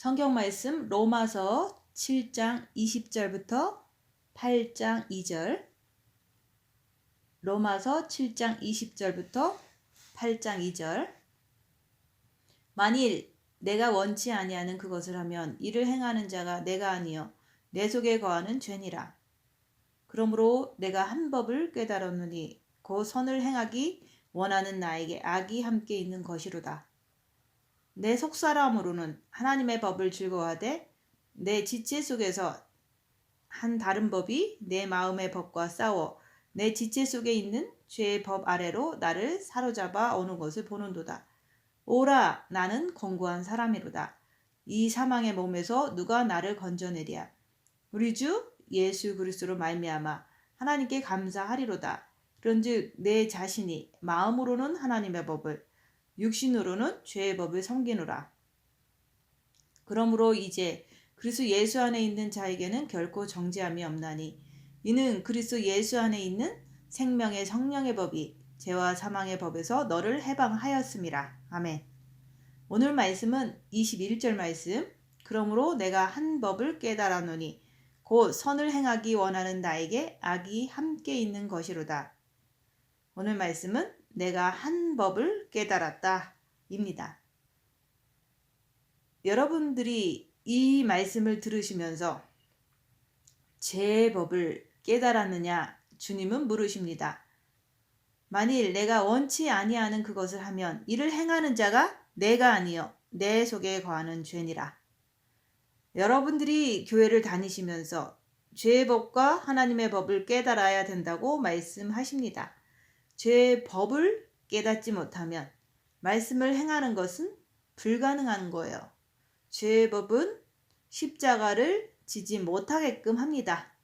성경 말씀 로마서 7장 20절부터 8장 2절. 로마서 7장 20절부터 8장 2절. 만일 내가 원치 아니하는 그것을 하면 이를 행하는 자가 내가 아니요 내 속에 거하는 죄니라. 그러므로 내가 한 법을 깨달았노니 곧 선을 행하기 원하는 나에게 악이 함께 있는 것이로다. 내 속사람으로는 하나님의 법을 즐거워하되 내 지체 속에서 한 다른 법이 내 마음의 법과 싸워 내 지체 속에 있는 죄의 법 아래로 나를 사로잡아 오는 것을 보는도다. 오라, 나는 권고한 사람이로다. 이 사망의 몸에서 누가 나를 건져내랴. 우리 주 예수 그리스도로 말미암아 하나님께 감사하리로다. 그런즉 내 자신이 마음으로는 하나님의 법을, 육신으로는 죄의 법을 섬기노라. 그러므로 이제 그리스도 예수 안에 있는 자에게는 결코 정죄함이 없나니 이는 그리스도 예수 안에 있는 생명의 성령의 법이 죄와 사망의 법에서 너를 해방하였음이라. 아멘. 오늘 말씀은 21절 말씀. 그러므로 내가 한 법을 깨달았노니 곧 선을 행하기 원하는 나에게 악이 함께 있는 것이로다. 오늘 말씀은 내가 한 법을 깨달았다 입니다. 여러분들이 이 말씀을 들으시면서 제 법을 깨달았느냐 주님은 물으십니다. 만일 내가 원치 아니하는 그것을 하면 이를 행하는 자가 내가 아니요 내 속에 거하는 죄니라. 여러분들이 교회를 다니시면서 죄의 법과 하나님의 법을 깨달아야 된다고 말씀하십니다. 죄의 법을 깨닫지 못하면 말씀을 행하는 것은 불가능한 거예요. 죄의 법은 십자가를 지지 못하게끔 합니다.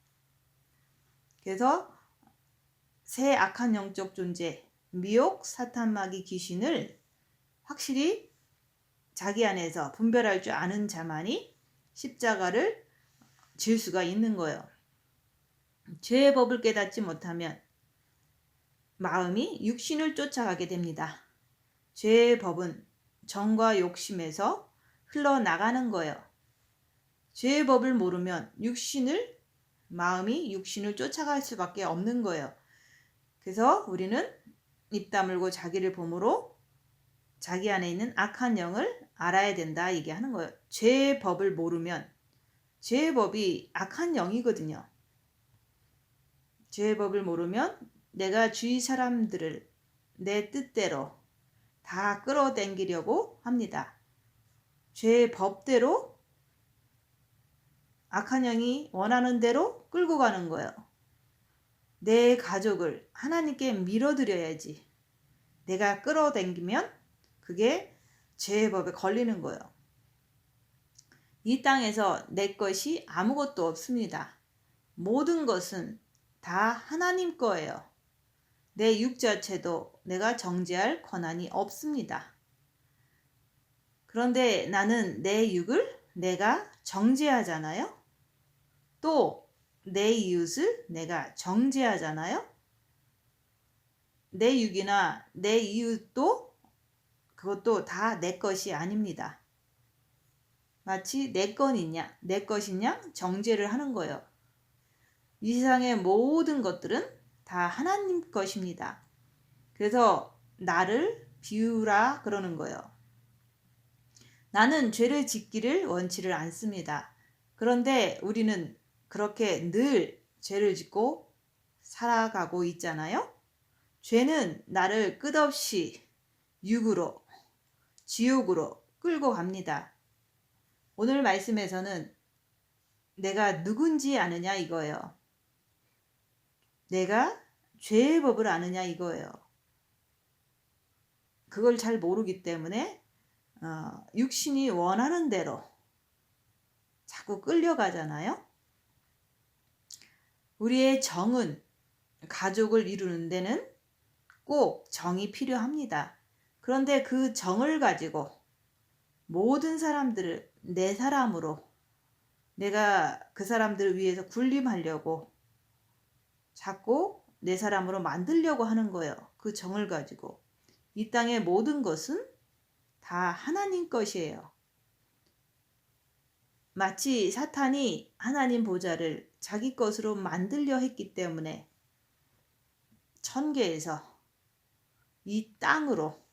그래서 새 악한 영적 존재, 미혹, 사탄, 마귀, 귀신을 확실히 자기 안에서 분별할 줄 아는 자만이 십자가를 질 수가 있는 거예요. 죄의 법을 깨닫지 못하면 마음이 육신을 쫓아가게 됩니다. 죄의 법은 정과 욕심에서 흘러나가는 거예요. 죄의 법을 모르면 마음이 육신을 쫓아갈 수밖에 없는 거예요. 그래서 우리는 입 다물고 자기를 보므로 자기 안에 있는 악한 영을 알아야 된다 얘기하는 거예요. 죄의 법을 모르면 죄의 법이 악한 영이거든요. 죄의 법을 모르면 내가 주위 사람들을 내 뜻대로 다 끌어당기려고 합니다. 죄의 법대로 악한 영이 원하는 대로 끌고 가는 거예요. 내 가족을 하나님께 밀어드려야지. 내가 끌어당기면 그게 죄의 법에 걸리는 거예요. 이 땅에서 내 것이 아무것도 없습니다. 모든 것은 다 하나님 거예요. 내 육 자체도 내가 정죄할 권한이 없습니다. 그런데 나는 내 육을 내가 정죄하잖아요. 또 내 이웃을 내가 정죄하잖아요. 내 육이나 내 이웃도 그것도 다 내 것이 아닙니다. 마치 내 것이냐 정죄를 하는 거예요. 이 세상의 모든 것들은 다 하나님 것입니다. 그래서 나를 비우라 그러는 거예요. 나는 죄를 짓기를 원치를 않습니다. 그런데 우리는 그렇게 늘 죄를 짓고 살아가고 있잖아요. 죄는 나를 끝없이 육으로, 지옥으로 끌고 갑니다. 오늘 말씀에서는 내가 누군지 아느냐 이거예요. 내가 죄의 법을 아느냐 이거예요. 그걸 잘 모르기 때문에 육신이 원하는 대로 자꾸 끌려가잖아요. 우리의 정은 가족을 이루는 데는 꼭 정이 필요합니다. 그런데 그 정을 가지고 모든 사람들을 내 사람으로 내가 그 사람들을 위해서 군림하려고 자꾸 내 사람으로 만들려고 하는 거예요. 그 정을 가지고. 이 땅의 모든 것은 다 하나님 것이에요. 마치 사탄이 하나님 보좌를 자기 것으로 만들려 했기 때문에 천계에서 이 땅으로,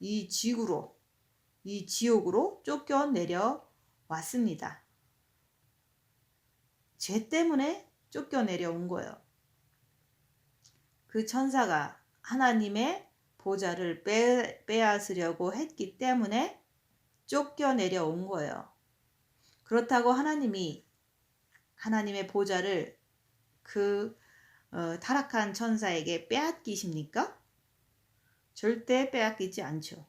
이 지구로, 이 지옥으로 쫓겨내려 왔습니다. 죄 때문에 쫓겨내려온 거예요. 그 천사가 하나님의 보좌를 빼앗으려고 했기 때문에 쫓겨내려온 거예요. 그렇다고 하나님이 하나님의 보좌를 그 타락한 천사에게 빼앗기십니까? 절대 빼앗기지 않죠.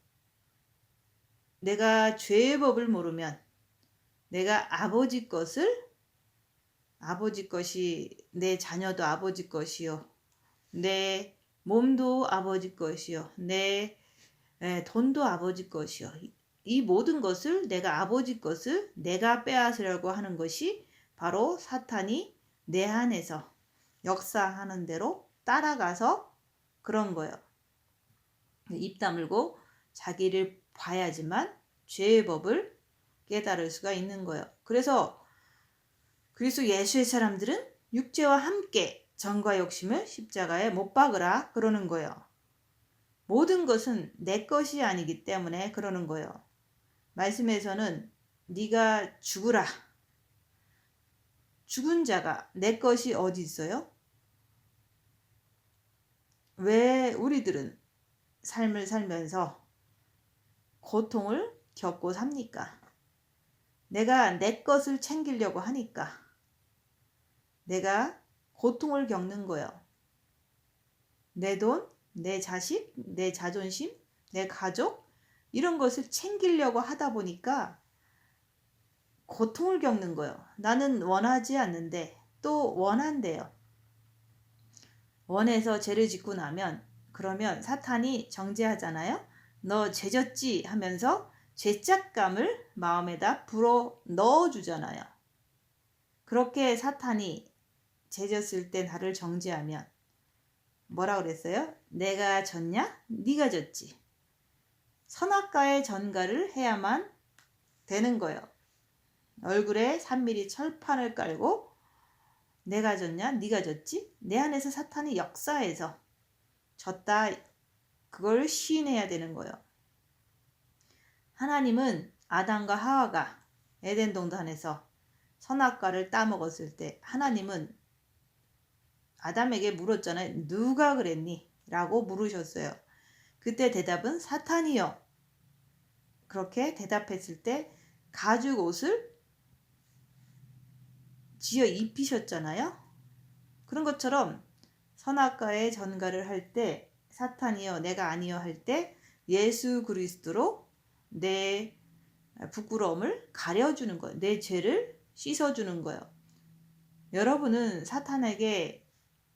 내가 죄의 법을 모르면 내가 아버지 것이 내 자녀도 아버지 것이요, 내 몸도 아버지 것이요, 내 돈도 아버지 것이요, 이 모든 것을 내가 아버지 것을 내가 빼앗으려고 하는 것이 바로 사탄이 내 안에서 역사하는 대로 따라가서 그런 거예요. 입 다물고 자기를 봐야지만 죄의 법을 깨달을 수가 있는 거예요. 그래서 그리스도 예수의 사람들은 육체와 함께 정과 욕심을 십자가에 못 박으라 그러는 거예요. 모든 것은 내 것이 아니기 때문에 그러는 거예요. 말씀에서는 네가 죽으라. 죽은 자가 내 것이 어디 있어요? 왜 우리들은 삶을 살면서 고통을 겪고 삽니까? 내가 내 것을 챙기려고 하니까 내가 고통을 겪는 거예요. 내 돈, 내 자식, 내 자존심, 내 가족 이런 것을 챙기려고 하다 보니까 고통을 겪는 거예요. 나는 원하지 않는데 또 원한대요. 원해서 죄를 짓고 나면 그러면 사탄이 정죄하잖아요. 너 죄졌지 하면서 죄책감을 마음에다 불어 넣어주잖아요. 그렇게 사탄이 죄졌을 때 나를 정죄하면 뭐라 그랬어요? 내가 졌냐? 네가 졌지. 선악과의 전가를 해야만 되는 거예요. 얼굴에 3mm 철판을 깔고 내가 졌냐? 네가 졌지? 내 안에서 사탄이 역사해서 졌다. 그걸 시인해야 되는 거예요. 하나님은 아담과 하와가 에덴 동산에서 선악과를 따먹었을 때 하나님은 아담에게 물었잖아요. 누가 그랬니? 라고 물으셨어요. 그때 대답은 사탄이요. 그렇게 대답했을 때 가죽 옷을 지어 입히셨잖아요. 그런 것처럼 선악과의 전가를 할 때 사탄이요 내가 아니요 할 때 예수 그리스도로 내 부끄러움을 가려주는 거예요. 내 죄를 씻어주는 거예요. 여러분은 사탄에게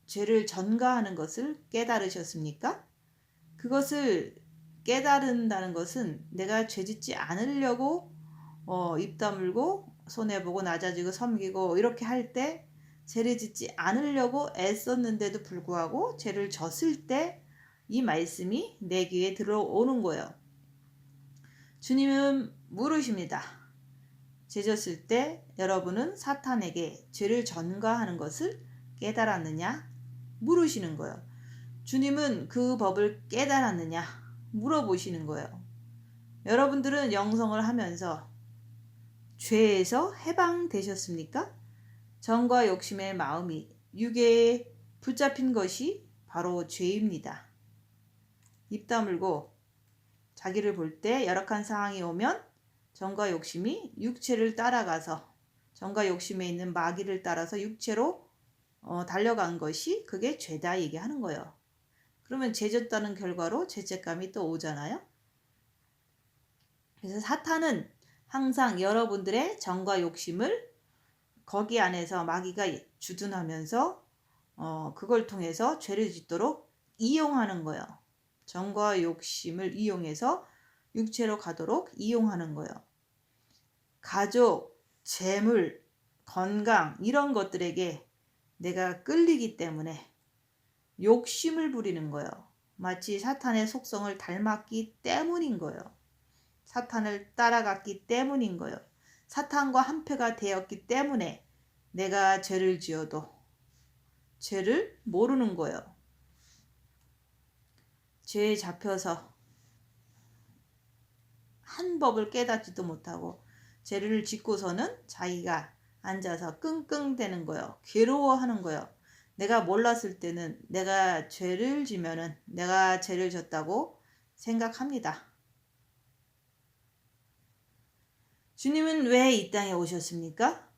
죄를 전가하는 것을 깨달으셨습니까? 그것을 깨달은다는 것은 내가 죄짓지 않으려고 입 다물고 손해보고 낮아지고 섬기고 이렇게 할 때 죄를 짓지 않으려고 애썼는데도 불구하고 죄를 졌을 때 이 말씀이 내 귀에 들어오는 거예요. 주님은 물으십니다. 죄 졌을 때 여러분은 사탄에게 죄를 전가하는 것을 깨달았느냐? 물으시는 거예요. 주님은 그 법을 깨달았느냐? 물어보시는 거예요. 여러분들은 영성을 하면서 죄에서 해방되셨습니까? 정과 욕심의 마음이 육에 붙잡힌 것이 바로 죄입니다. 입 다물고 자기를 볼 때 열악한 상황이 오면 정과 욕심이 육체를 따라가서 정과 욕심에 있는 마귀를 따라서 육체로 달려간 것이 그게 죄다 얘기하는 거예요. 그러면 죄졌다는 결과로 죄책감이 또 오잖아요. 그래서 사탄은 항상 여러분들의 정과 욕심을 거기 안에서 마귀가 주둔하면서 그걸 통해서 죄를 짓도록 이용하는 거예요. 정과 욕심을 이용해서 육체로 가도록 이용하는 거예요. 가족, 재물, 건강 이런 것들에게 내가 끌리기 때문에 욕심을 부리는 거예요. 마치 사탄의 속성을 닮았기 때문인 거예요. 사탄을 따라갔기 때문인 거예요. 사탄과 한패가 되었기 때문에 내가 죄를 지어도 죄를 모르는 거예요. 죄에 잡혀서 한 법을 깨닫지도 못하고 죄를 짓고서는 자기가 앉아서 끙끙대는 거예요. 괴로워하는 거예요. 내가 몰랐을 때는 내가 죄를 지면은 내가 죄를 졌다고 생각합니다. 주님은 왜 이 땅에 오셨습니까?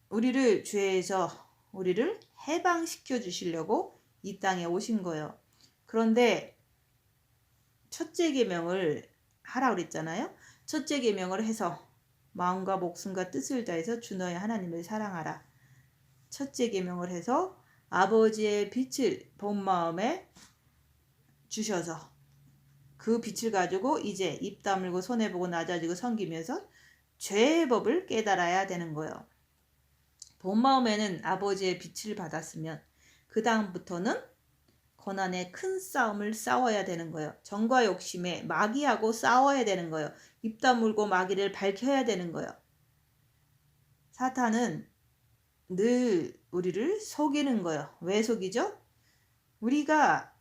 우리를 죄에서 우리를 해방시켜 주시려고 이 땅에 오신 거예요. 그런데 첫째 계명을 하라 그랬잖아요. 첫째 계명을 해서 마음과 목숨과 뜻을 다해서 주 너의 하나님을 사랑하라. 첫째 계명을 해서 아버지의 빛을 본 마음에 주셔서 그 빛을 가지고 이제 입 다물고 손해 보고 낮아지고 섬기면서 죄의 법을 깨달아야 되는 거예요. 본 마음에는 아버지의 빛을 받았으면 그 다음부터는 고난의 큰 싸움을 싸워야 되는 거예요. 정과 욕심에 마귀하고 싸워야 되는 거예요. 입 다물고 마귀를 밝혀야 되는 거예요. 사탄은 늘 우리를 속이는 거예요. 왜 속이죠? 우리가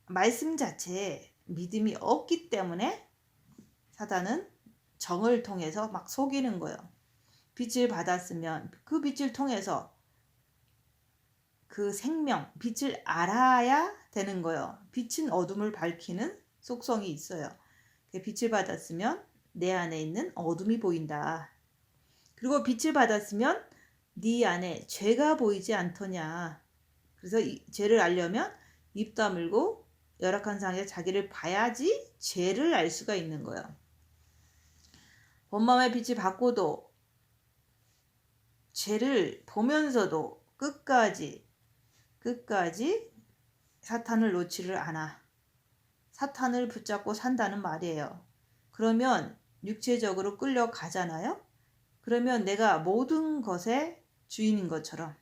말씀 자체에 믿음이 없기 때문에 사탄은 정을 통해서 막 속이는 거예요. 빛을 받았으면 그 빛을 통해서 그 생명, 빛을 알아야 되는 거예요. 빛은 어둠을 밝히는 속성이 있어요. 빛을 받았으면 내 안에 있는 어둠이 보인다. 그리고 빛을 받았으면 네 안에 죄가 보이지 않더냐. 그래서 이 죄를 알려면 입 다물고 열악한 상황에서 자기를 봐야지 죄를 알 수가 있는 거예요. 본 마음의 빛을 받고도 죄를 보면서도 끝까지 사탄을 놓지를 않아. 사탄을 붙잡고 산다는 말이에요. 그러면 육체적으로 끌려가잖아요. 그러면 내가 모든 것의 주인인 것처럼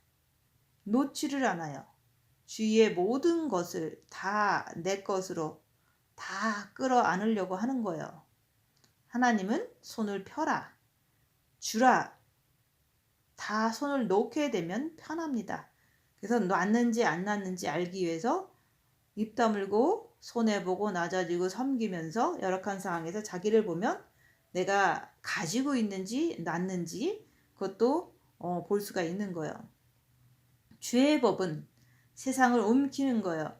놓지를 않아요. 주위의 모든 것을 다 내 것으로 다 끌어안으려고 하는 거예요. 하나님은 손을 펴라, 주라, 다 손을 놓게 되면 편합니다. 그래서 놨는지 안 놨는지 알기 위해서 입 다물고 손해보고 낮아지고 섬기면서 열악한 상황에서 자기를 보면 내가 가지고 있는지 놨는지 그것도 볼 수가 있는 거예요. 죄의 법은 세상을 움키는 거예요.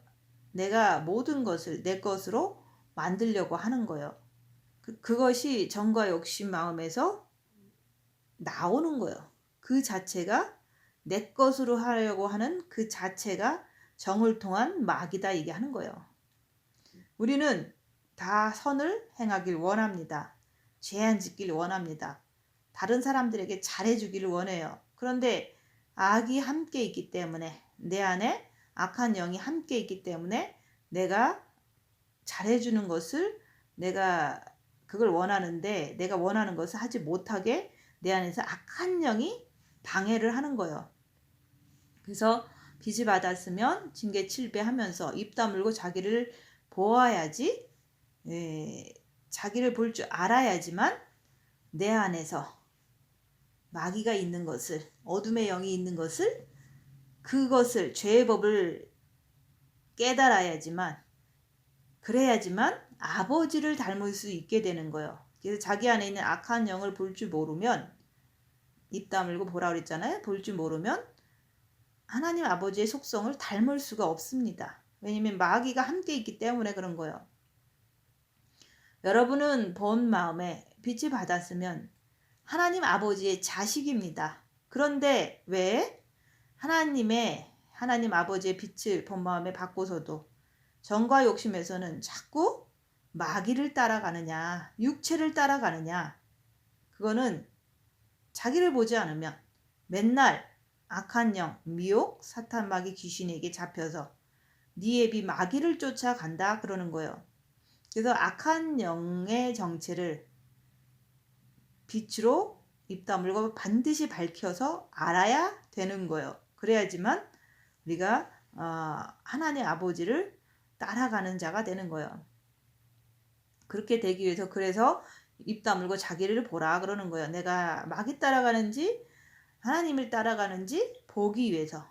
내가 모든 것을 내 것으로 만들려고 하는 거예요. 그것이 정과 욕심 마음에서 나오는 거예요. 그 자체가 내 것으로 하려고 하는 그 자체가 정을 통한 마귀다 이게 하는 거예요. 우리는 다 선을 행하길 원합니다. 죄 안 짓길 원합니다. 다른 사람들에게 잘해주기를 원해요. 그런데 악이 함께 있기 때문에 내 안에 악한 영이 함께 있기 때문에 내가 잘해주는 것을 내가 그걸 원하는데 내가 원하는 것을 하지 못하게 내 안에서 악한 영이 방해를 하는 거예요. 그래서 빚을 받았으면 징계 7배 하면서 입 다물고 자기를 보아야지, 자기를 볼 줄 알아야지만 내 안에서 마귀가 있는 것을, 어둠의 영이 있는 것을, 그것을 죄의 법을 깨달아야지만, 그래야지만 아버지를 닮을 수 있게 되는 거예요. 그래서 자기 안에 있는 악한 영을 볼 줄 모르면, 입 다물고 보라 그랬잖아요. 볼 줄 모르면 하나님 아버지의 속성을 닮을 수가 없습니다. 왜냐하면 마귀가 함께 있기 때문에 그런 거예요. 여러분은 본 마음에 빛을 받았으면 하나님 아버지의 자식입니다. 그런데 왜 하나님 아버지의 빛을 본 마음에 받고서도 정과 욕심에서는 자꾸 마귀를 따라가느냐, 육체를 따라가느냐, 그거는 자기를 보지 않으면 맨날 악한 영, 미혹, 사탄, 마귀, 귀신에게 잡혀서 네 애비 마귀를 쫓아간다 그러는 거예요. 그래서 악한 영의 정체를 빛으로 입 다물고 반드시 밝혀서 알아야 되는 거예요. 그래야지만 우리가 하나님 아버지를 따라가는 자가 되는 거예요. 그렇게 되기 위해서 그래서 입 다물고 자기를 보라 그러는 거예요. 내가 마귀 따라가는지 하나님을 따라가는지 보기 위해서.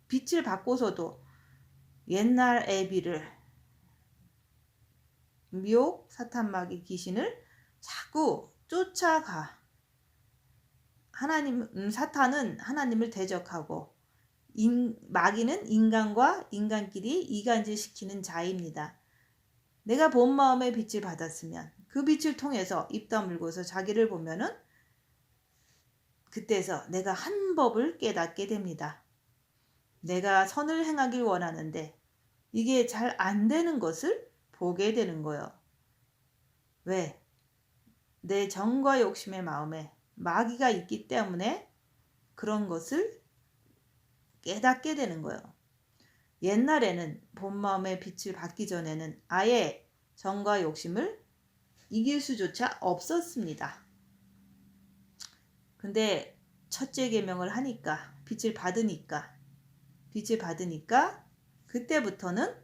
빛을 받고서도 옛날 애비를, 미혹 사탄 마귀 귀신을 자꾸 쫓아가. 사탄은 하나님을 대적하고 마귀는 인간과 인간끼리 이간질시키는 자입니다. 내가 본 마음의 빛을 받았으면 그 빛을 통해서 입 다물고서 자기를 보면은 그때서 내가 한 법을 깨닫게 됩니다. 내가 선을 행하길 원하는데 이게 잘 안 되는 것을 보게 되는 거예요. 왜? 내 정과 욕심의 마음에 마귀가 있기 때문에 그런 것을 깨닫게 되는 거예요. 옛날에는 본 마음의 빛을 받기 전에는 아예 정과 욕심을 이길 수조차 없었습니다. 근데 첫째 계명을 하니까 빛을 받으니까 그때부터는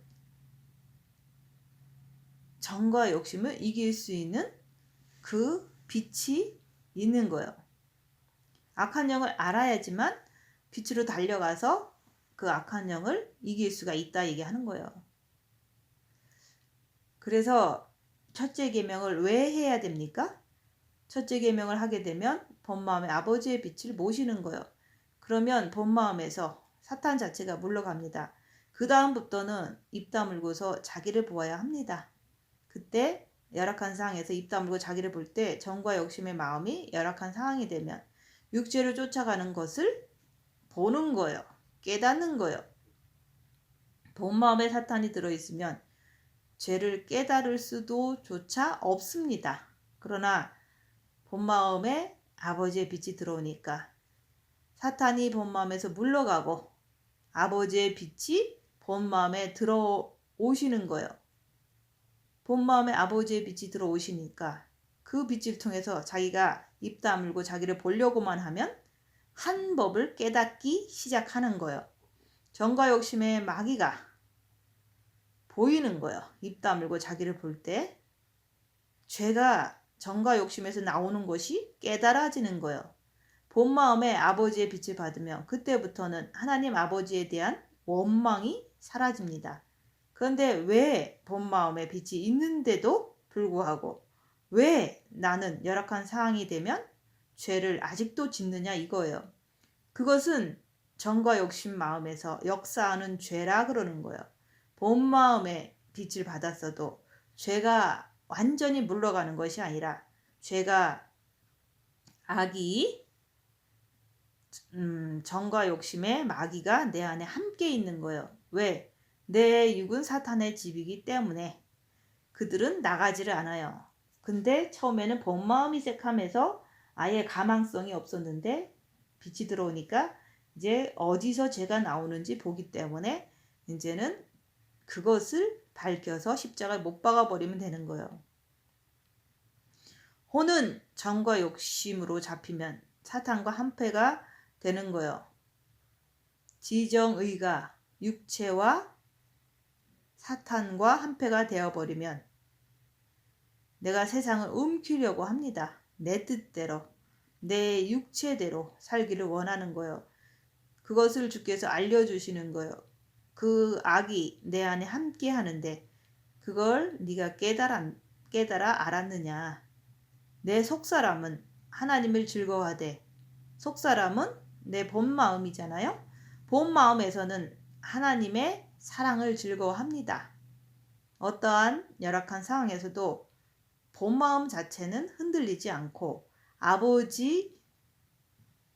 정과 욕심을 이길 수 있는 그 빛이 있는 거예요. 악한 영을 알아야지만 빛으로 달려가서 그 악한 영을 이길 수가 있다 얘기하는 거예요. 그래서 첫째 계명을 왜 해야 됩니까? 첫째 계명을 하게 되면 본 마음의 아버지의 빛을 모시는 거예요. 그러면 본 마음에서 사탄 자체가 물러갑니다. 그 다음부터는 입 다물고서 자기를 보아야 합니다. 그때 열악한 상황에서 입 다물고 자기를 볼 때 정과 욕심의 마음이 열악한 상황이 되면 육체를 쫓아가는 것을 보는 거예요. 깨닫는 거예요. 본 마음에 사탄이 들어있으면 죄를 깨달을 수도 조차 없습니다. 그러나 본 마음에 아버지의 빛이 들어오니까 사탄이 본 마음에서 물러가고 아버지의 빛이 본 마음에 들어오시는 거예요. 본 마음에 아버지의 빛이 들어오시니까 그 빛을 통해서 자기가 입 다물고 자기를 보려고만 하면 한 법을 깨닫기 시작하는 거예요. 정과 욕심의 마귀가 보이는 거예요. 입 다물고 자기를 볼 때 죄가 정과 욕심에서 나오는 것이 깨달아지는 거예요. 본 마음에 아버지의 빛을 받으면 그때부터는 하나님 아버지에 대한 원망이 사라집니다. 그런데 왜 본 마음에 빛이 있는데도 불구하고 왜 나는 열악한 상황이 되면 죄를 아직도 짓느냐 이거예요. 그것은 정과 욕심 마음에서 역사하는 죄라 그러는 거예요. 본 마음에 빛을 받았어도 죄가 완전히 물러가는 것이 아니라 죄가 악이 정과 욕심의 마귀가 내 안에 함께 있는 거예요. 왜? 내 육은 사탄의 집이기 때문에 그들은 나가지를 않아요. 근데 처음에는 본 마음이 새카매서 아예 가망성이 없었는데 빛이 들어오니까 이제 어디서 죄가 나오는지 보기 때문에 이제는 그것을 밝혀서 십자가에 못 박아버리면 되는 거예요. 혼은 정과 욕심으로 잡히면 사탄과 한패가 되는 거예요. 지정의가 육체와 사탄과 한패가 되어버리면 내가 세상을 움키려고 합니다. 내 뜻대로, 내 육체대로 살기를 원하는 거예요. 그것을 주께서 알려주시는 거예요. 그 악이 내 안에 함께 하는데 그걸 네가 깨달아 알았느냐. 내 속사람은 하나님을 즐거워하되 속사람은 내 본 마음이잖아요. 본 마음에서는 하나님의 사랑을 즐거워합니다. 어떠한 열악한 상황에서도 본 마음 자체는 흔들리지 않고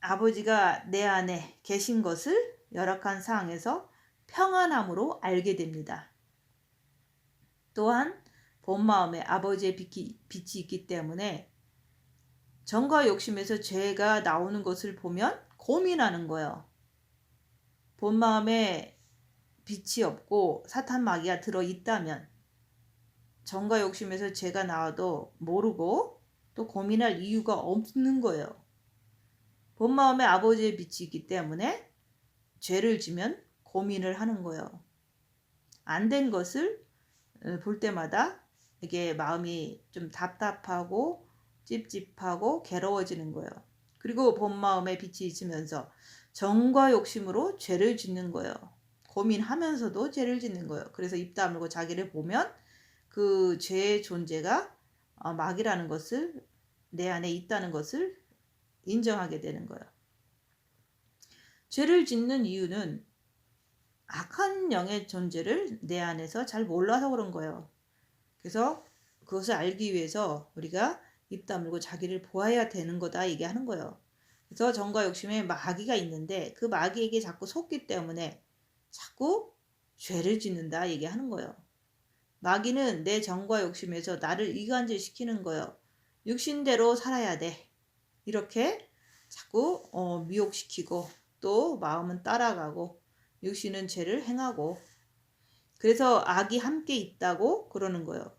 아버지가 내 안에 계신 것을 열악한 상황에서 평안함으로 알게 됩니다. 또한 본 마음에 아버지의 빛이 있기 때문에 정과 욕심에서 죄가 나오는 것을 보면 고민하는 거예요. 본 마음에 빛이 없고 사탄 마귀가 들어있다면 정과 욕심에서 죄가 나와도 모르고 또 고민할 이유가 없는 거예요. 본 마음에 아버지의 빛이 있기 때문에 죄를 지면 고민을 하는 거예요. 안 된 것을 볼 때마다 이게 마음이 좀 답답하고 찝찝하고 괴로워지는 거예요. 그리고 본 마음에 빛이 있으면서 정과 욕심으로 죄를 짓는 거예요. 고민하면서도 죄를 짓는 거예요. 그래서 입 다물고 자기를 보면 그 죄의 존재가 마귀라는 것을 내 안에 있다는 것을 인정하게 되는 거예요. 죄를 짓는 이유는 악한 영의 존재를 내 안에서 잘 몰라서 그런 거예요. 그래서 그것을 알기 위해서 우리가 입 다물고 자기를 보아야 되는 거다 얘기하는 거예요. 그래서 정과 욕심에 마귀가 있는데 그 마귀에게 자꾸 속기 때문에 자꾸 죄를 짓는다 얘기하는 거예요. 마귀는 내 정과 욕심에서 나를 이간질시키는 거예요. 육신대로 살아야 돼. 이렇게 자꾸 미혹시키고 또 마음은 따라가고 육신은 죄를 행하고 그래서 악이 함께 있다고 그러는 거예요.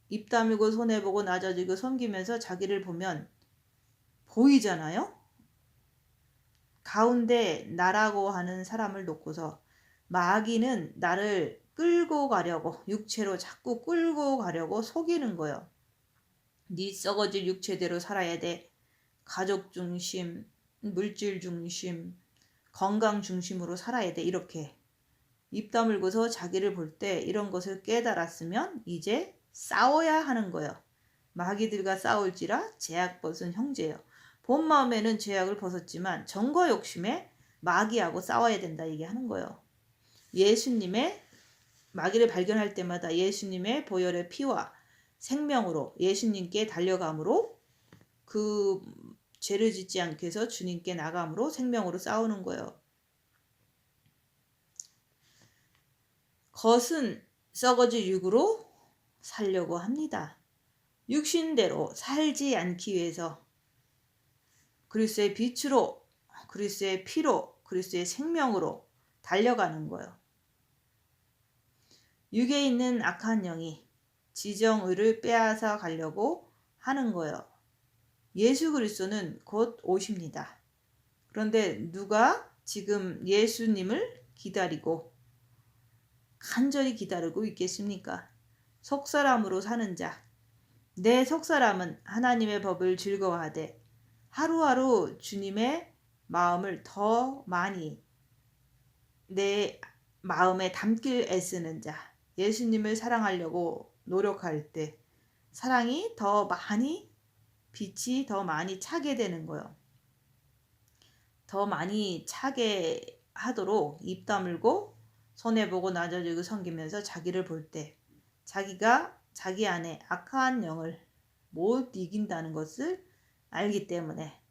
입 다물고 손해보고 낮아지고 섬기면서 자기를 보면 보이잖아요. 가운데 나라고 하는 사람을 놓고서 마귀는 나를 끌고 가려고 육체로 자꾸 끌고 가려고 속이는 거예요. 네 썩어질 육체대로 살아야 돼. 가족 중심, 물질 중심, 건강 중심으로 살아야 돼. 이렇게 입 다물고서 자기를 볼 때 이런 것을 깨달았으면 이제 싸워야 하는 거예요. 마귀들과 싸울지라 죄악 벗은 형제예요. 본 마음에는 죄악을 벗었지만 정과 욕심에 마귀하고 싸워야 된다 얘기하는 거예요. 예수님의 마귀를 발견할 때마다 예수님의 보혈의 피와 생명으로 예수님께 달려감으로 그 죄를 짓지 않게 해서 주님께 나감으로 생명으로 싸우는 거예요. 겉은 썩어질 육으로 살려고 합니다. 육신대로 살지 않기 위해서 그리스도의 빛으로 그리스도의 피로 그리스도의 생명으로 달려가는 거예요. 육에 있는 악한 영이 지정의를 빼앗아 가려고 하는 거예요. 예수 그리스도는 곧 오십니다. 그런데 누가 지금 예수님을 기다리고 간절히 기다리고 있겠습니까? 속사람으로 사는 자. 내 속사람은 하나님의 법을 즐거워하되 하루하루 주님의 마음을 더 많이 내 마음에 담길 애쓰는 자. 예수님을 사랑하려고 노력할 때 사랑이 더 많이 빛이 더 많이 차게 되는 거예요. 더 많이 차게 하도록 입 다물고 손해보고 낮아지고 섬기면서 자기를 볼 때 자기가 자기 안에 악한 영을 못 이긴다는 것을 알기 때문에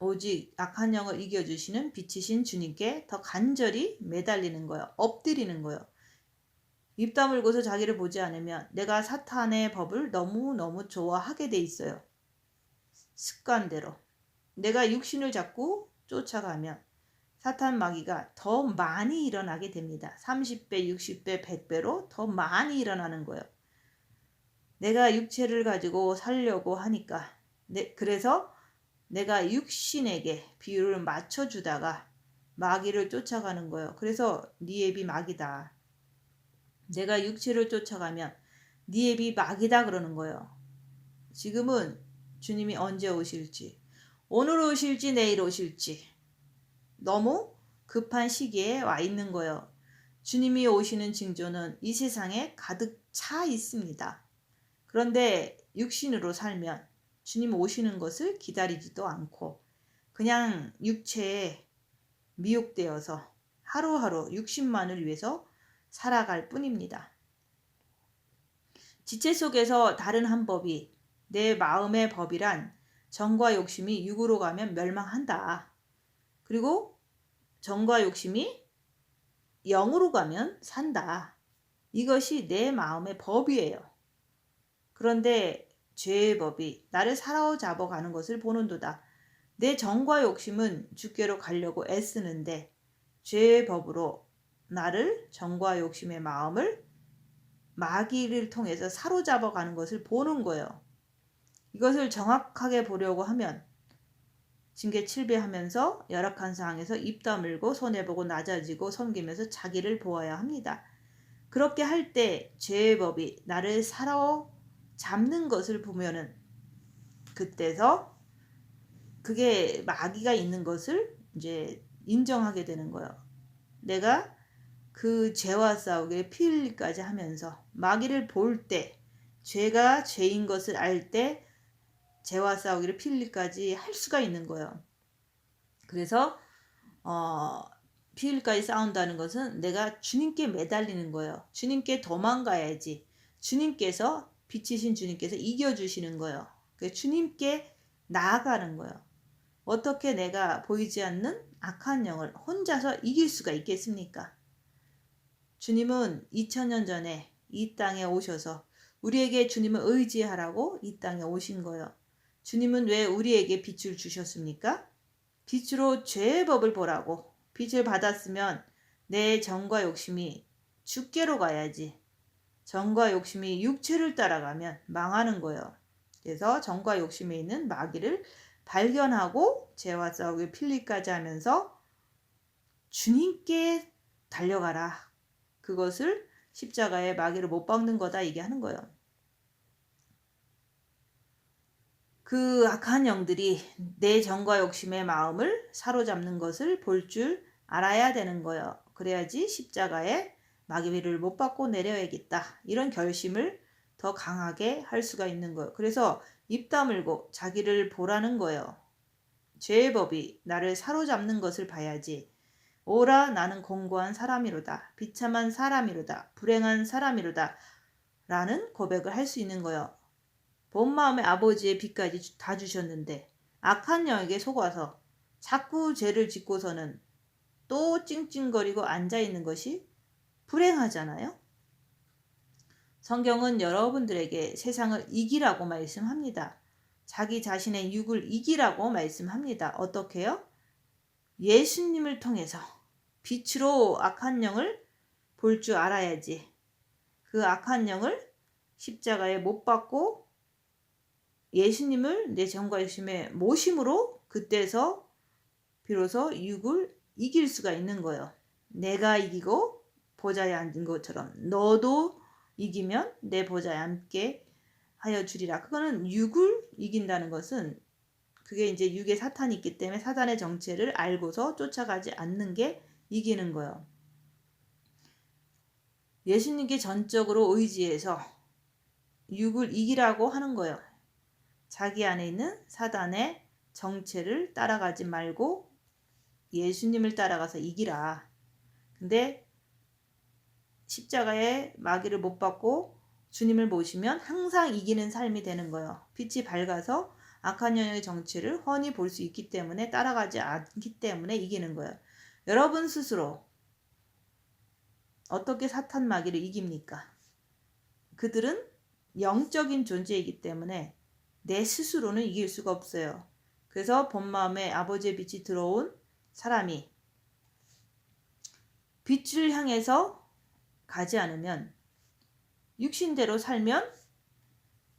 오직 악한 영을 이겨주시는 빛이신 주님께 더 간절히 매달리는 거예요. 엎드리는 거예요. 입 다물고서 자기를 보지 않으면 내가 사탄의 법을 너무너무 좋아하게 돼 있어요. 습관대로. 내가 육신을 자꾸 쫓아가면 사탄 마귀가 더 많이 일어나게 됩니다. 30배, 60배, 100배로 더 많이 일어나는 거예요. 내가 육체를 가지고 살려고 하니까 그래서 내가 육신에게 비율을 맞춰주다가 마귀를 쫓아가는 거예요. 그래서 네 앱이 마귀다. 내가 육체를 쫓아가면 네 앱이 마귀다 그러는 거예요. 지금은 주님이 언제 오실지, 오늘 오실지 내일 오실지 너무 급한 시기에 와 있는 거예요. 주님이 오시는 징조는 이 세상에 가득 차 있습니다. 그런데 육신으로 살면 주님 오시는 것을 기다리지도 않고 그냥 육체에 미혹되어서 하루하루 육신만을 위해서 살아갈 뿐입니다. 지체 속에서 다른 한 법이 내 마음의 법이란 정과 욕심이 육으로 가면 멸망한다. 그리고 정과 욕심이 영으로 가면 산다. 이것이 내 마음의 법이에요. 그런데 죄의 법이 나를 사로잡아 가는 것을 보는도다. 내 정과 욕심은 주께로 가려고 애쓰는데 죄의 법으로 나를 정과 욕심의 마음을 마귀를 통해서 사로잡아 가는 것을 보는 거예요. 이것을 정확하게 보려고 하면 징계 7배 하면서 열악한 상황에서 입 다물고 손해보고 낮아지고 섬기면서 자기를 보아야 합니다. 그렇게 할 때 죄의 법이 나를 사로잡는 것을 보면은 그때서 그게 마귀가 있는 것을 이제 인정하게 되는 거예요. 내가 그 죄와 싸우기를 피 흘리까지 하면서 마귀를 볼 때, 죄가 죄인 것을 알 때 죄와 싸우기를 피 흘리까지 할 수가 있는 거예요. 그래서 피 흘리까지 싸운다는 것은 내가 주님께 매달리는 거예요. 주님께 도망가야지. 주님께서, 빛이신 주님께서 이겨주시는 거예요. 주님께 나아가는 거예요. 어떻게 내가 보이지 않는 악한 영을 혼자서 이길 수가 있겠습니까? 주님은 2000년 전에 이 땅에 오셔서 우리에게 주님을 의지하라고 이 땅에 오신 거예요. 주님은 왜 우리에게 빛을 주셨습니까? 빛으로 죄의 법을 보라고. 빛을 받았으면 내 정과 욕심이 주께로 가야지. 정과 욕심이 육체를 따라가면 망하는 거예요. 그래서 정과 욕심에 있는 마귀를 발견하고 죄와 싸우기 필리까지 하면서 주님께 달려가라. 그것을 십자가에 마귀를 못 박는 거다 얘기하는 거예요. 그 악한 영들이 내 정과 욕심의 마음을 사로잡는 것을 볼 줄 알아야 되는 거예요. 그래야지 십자가에 마귀를 못 박고 내려야겠다. 이런 결심을 더 강하게 할 수가 있는 거예요. 그래서 입 다물고 자기를 보라는 거예요. 죄의 법이 나를 사로잡는 것을 봐야지. 오라 나는 공고한 사람이로다. 비참한 사람이로다. 불행한 사람이로다. 라는 고백을 할 수 있는 거예요. 본 마음의 아버지의 빛까지 다 주셨는데 악한 영에게 속아서 자꾸 죄를 짓고서는 또 찡찡거리고 앉아있는 것이 불행하잖아요. 성경은 여러분들에게 세상을 이기라고 말씀합니다. 자기 자신의 육을 이기라고 말씀합니다. 어떻게요? 예수님을 통해서 빛으로 악한 영을 볼 줄 알아야지. 그 악한 영을 십자가에 못 박고 예수님을 내 정과 욕심에 모심으로 그때서 비로소 육을 이길 수가 있는 거예요. 내가 이기고 보좌에 앉은 것처럼 너도 이기면 내 보좌에 앉게 하여 주리라. 그거는 육을 이긴다는 것은 그게 이제 육에 사탄이 있기 때문에 사탄의 정체를 알고서 쫓아가지 않는 게 이기는 거예요. 예수님께 전적으로 의지해서 육을 이기라고 하는 거예요. 자기 안에 있는 사단의 정체를 따라가지 말고 예수님을 따라가서 이기라. 근데 십자가에 마귀를 못 받고 주님을 모시면 항상 이기는 삶이 되는 거예요. 빛이 밝아서 악한 영의 정체를 훤히 볼 수 있기 때문에 따라가지 않기 때문에 이기는 거예요. 여러분 스스로 어떻게 사탄 마귀를 이깁니까? 그들은 영적인 존재이기 때문에 내 스스로는 이길 수가 없어요. 그래서 본 마음에 아버지의 빛이 들어온 사람이 빛을 향해서 가지 않으면 육신대로 살면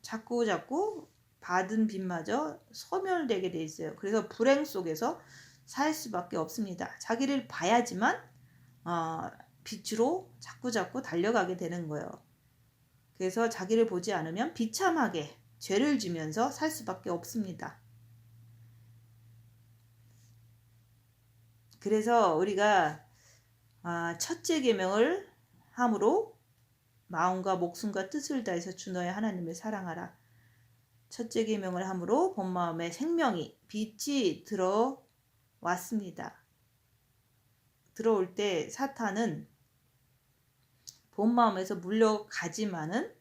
자꾸 받은 빛마저 소멸되게 돼 있어요. 그래서 불행 속에서 살 수밖에 없습니다. 자기를 봐야지만 빛으로 자꾸 달려가게 되는 거예요. 그래서 자기를 보지 않으면 비참하게 죄를 지면서 살 수밖에 없습니다. 그래서 우리가 첫째 계명을 함으로 마음과 목숨과 뜻을 다해서 주 너의 하나님을 사랑하라. 첫째 계명을 함으로 본 마음에 생명이 빛이 들어왔습니다. 들어올 때 사탄은 본 마음에서 물려가지만은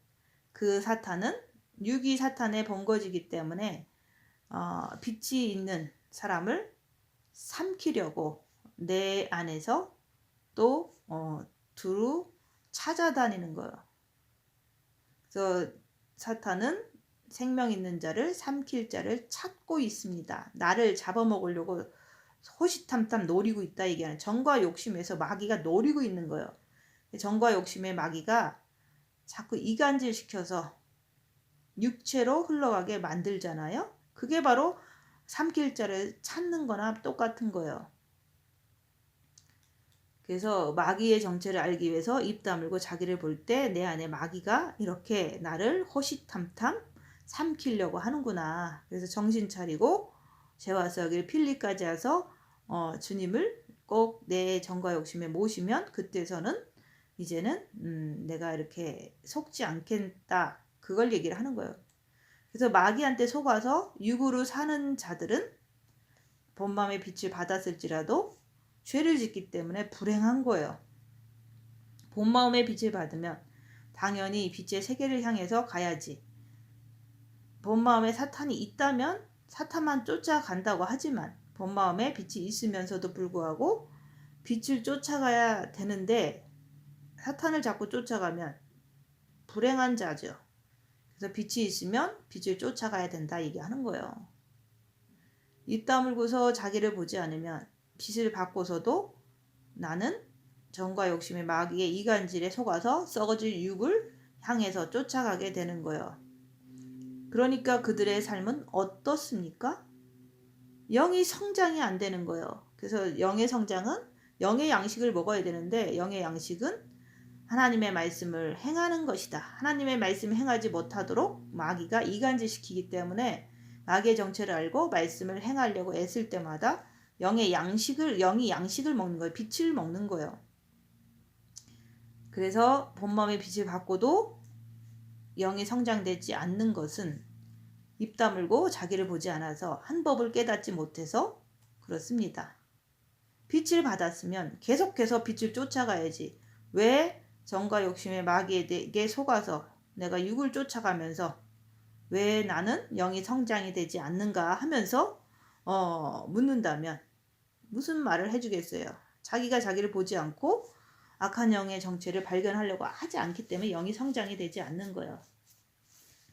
그 사탄은 육이 사탄의 본거지이기 때문에 빛이 있는 사람을 삼키려고 내 안에서 또 두루 찾아다니는 거예요. 그래서 사탄은 생명 있는 자를 삼킬 자를 찾고 있습니다. 나를 잡아먹으려고 호시탐탐 노리고 있다 얘기하는 정과 욕심에서 마귀가 노리고 있는 거예요. 정과 욕심의 마귀가 자꾸 이간질 시켜서 육체로 흘러가게 만들잖아요. 그게 바로 삼킬 자를 찾는 거나 똑같은 거예요. 그래서 마귀의 정체를 알기 위해서 입 다물고 자기를 볼 때 내 안에 마귀가 이렇게 나를 호시탐탐 삼키려고 하는구나. 그래서 정신 차리고 재와서 여기를 필리까지 와서 주님을 꼭 내 정과 욕심에 모시면 그때서는 이제는 내가 이렇게 속지 않겠다. 그걸 얘기를 하는 거예요. 그래서 마귀한테 속아서 육으로 사는 자들은 본마음의 빛을 받았을지라도 죄를 짓기 때문에 불행한 거예요. 본마음의 빛을 받으면 당연히 빛의 세계를 향해서 가야지. 본마음에 사탄이 있다면 사탄만 쫓아간다고 하지만 본마음에 빛이 있으면서도 불구하고 빛을 쫓아가야 되는데 사탄을 자꾸 쫓아가면 불행한 자죠. 그래서 빛이 있으면 빛을 쫓아가야 된다 얘기하는 거예요. 입 다물고서 자기를 보지 않으면 빛을 받고서도 나는 정과 욕심의 마귀의 이간질에 속아서 썩어질 육을 향해서 쫓아가게 되는 거예요. 그러니까 그들의 삶은 어떻습니까? 영이 성장이 안 되는 거예요. 그래서 영의 성장은 영의 양식을 먹어야 되는데 영의 양식은 하나님의 말씀을 행하는 것이다. 하나님의 말씀을 행하지 못하도록 마귀가 이간질시키기 때문에 마귀의 정체를 알고 말씀을 행하려고 애쓸 때마다 영이 양식을 먹는 거예요. 빛을 먹는 거예요. 그래서 본마음의 빛을 받고도 영이 성장되지 않는 것은 입 다물고 자기를 보지 않아서 한 법을 깨닫지 못해서 그렇습니다. 빛을 받았으면 계속해서 빛을 쫓아가야지. 왜 정과 욕심의 마귀에게 속아서 내가 육을 쫓아가면서 왜 나는 영이 성장이 되지 않는가 하면서 묻는다면 무슨 말을 해주겠어요. 자기가 자기를 보지 않고 악한 영의 정체를 발견하려고 하지 않기 때문에 영이 성장이 되지 않는 거예요.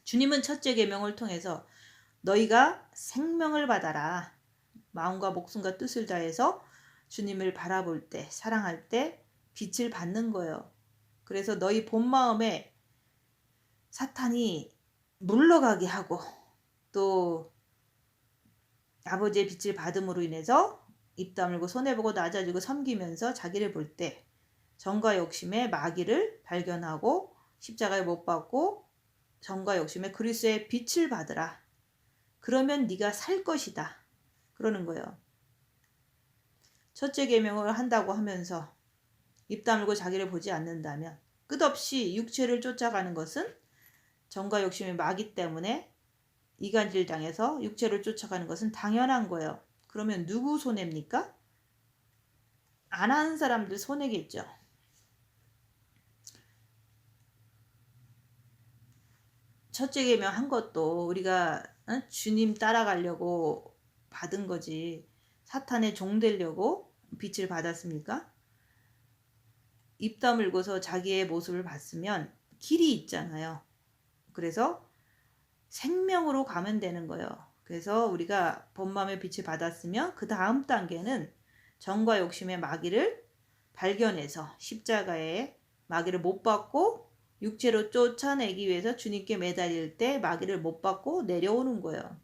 주님은 첫째 계명을 통해서 너희가 생명을 받아라. 마음과 목숨과 뜻을 다해서 주님을 바라볼 때, 사랑할 때 빛을 받는 거예요. 그래서 너희 본 마음에 사탄이 물러가게 하고 또 아버지의 빛을 받음으로 인해서 입 다물고 손해보고 낮아지고 섬기면서 자기를 볼 때 정과 욕심의 마귀를 발견하고 십자가에 못 박고 정과 욕심의 그리스도의 빛을 받으라. 그러면 네가 살 것이다. 그러는 거예요. 첫째 계명을 한다고 하면서 입 다물고 자기를 보지 않는다면 끝없이 육체를 쫓아가는 것은 정과 욕심의 마귀 때문에 이간질 당해서 육체를 쫓아가는 것은 당연한 거예요. 그러면 누구 손해입니까? 안 하는 사람들 손해겠죠. 첫째 계명 한 것도 우리가 주님 따라가려고 받은 거지 사탄의 종 되려고 빛을 받았습니까? 입 다물고서 자기의 모습을 봤으면 길이 있잖아요. 그래서 생명으로 가면 되는 거예요. 그래서 우리가 본마음의 빛을 받았으면 그 다음 단계는 정과 욕심의 마귀를 발견해서 십자가에 마귀를 못 받고 육체로 쫓아내기 위해서 주님께 매달릴 때 마귀를 못 받고 내려오는 거예요.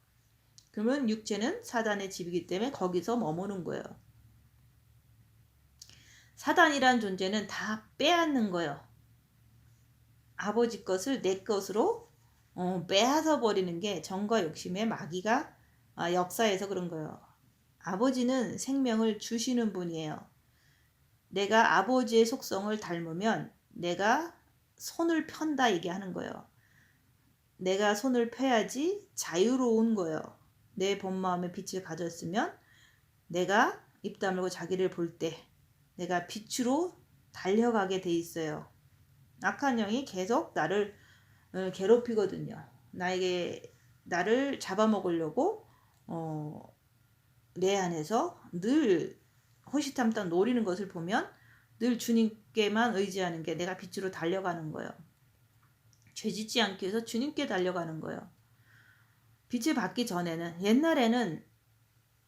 그러면 육체는 사단의 집이기 때문에 거기서 머무는 거예요. 사단이란 존재는 다 빼앗는 거예요. 아버지 것을 내 것으로 빼앗아 버리는 게 정과 욕심의 마귀가 역사에서 그런 거예요. 아버지는 생명을 주시는 분이에요. 내가 아버지의 속성을 닮으면 내가 손을 편다 얘기하는 거예요. 내가 손을 펴야지 자유로운 거예요. 내 본마음의 빛을 가졌으면 내가 입 다물고 자기를 볼 때 내가 빛으로 달려가게 돼 있어요. 악한 영이 계속 나를 괴롭히거든요. 나를 잡아먹으려고 내 안에서 늘 호시탐탐 노리는 것을 보면 늘 주님께만 의지하는 게 내가 빛으로 달려가는 거예요. 죄짓지 않기 위해서 주님께 달려가는 거예요. 빛을 받기 전에는 옛날에는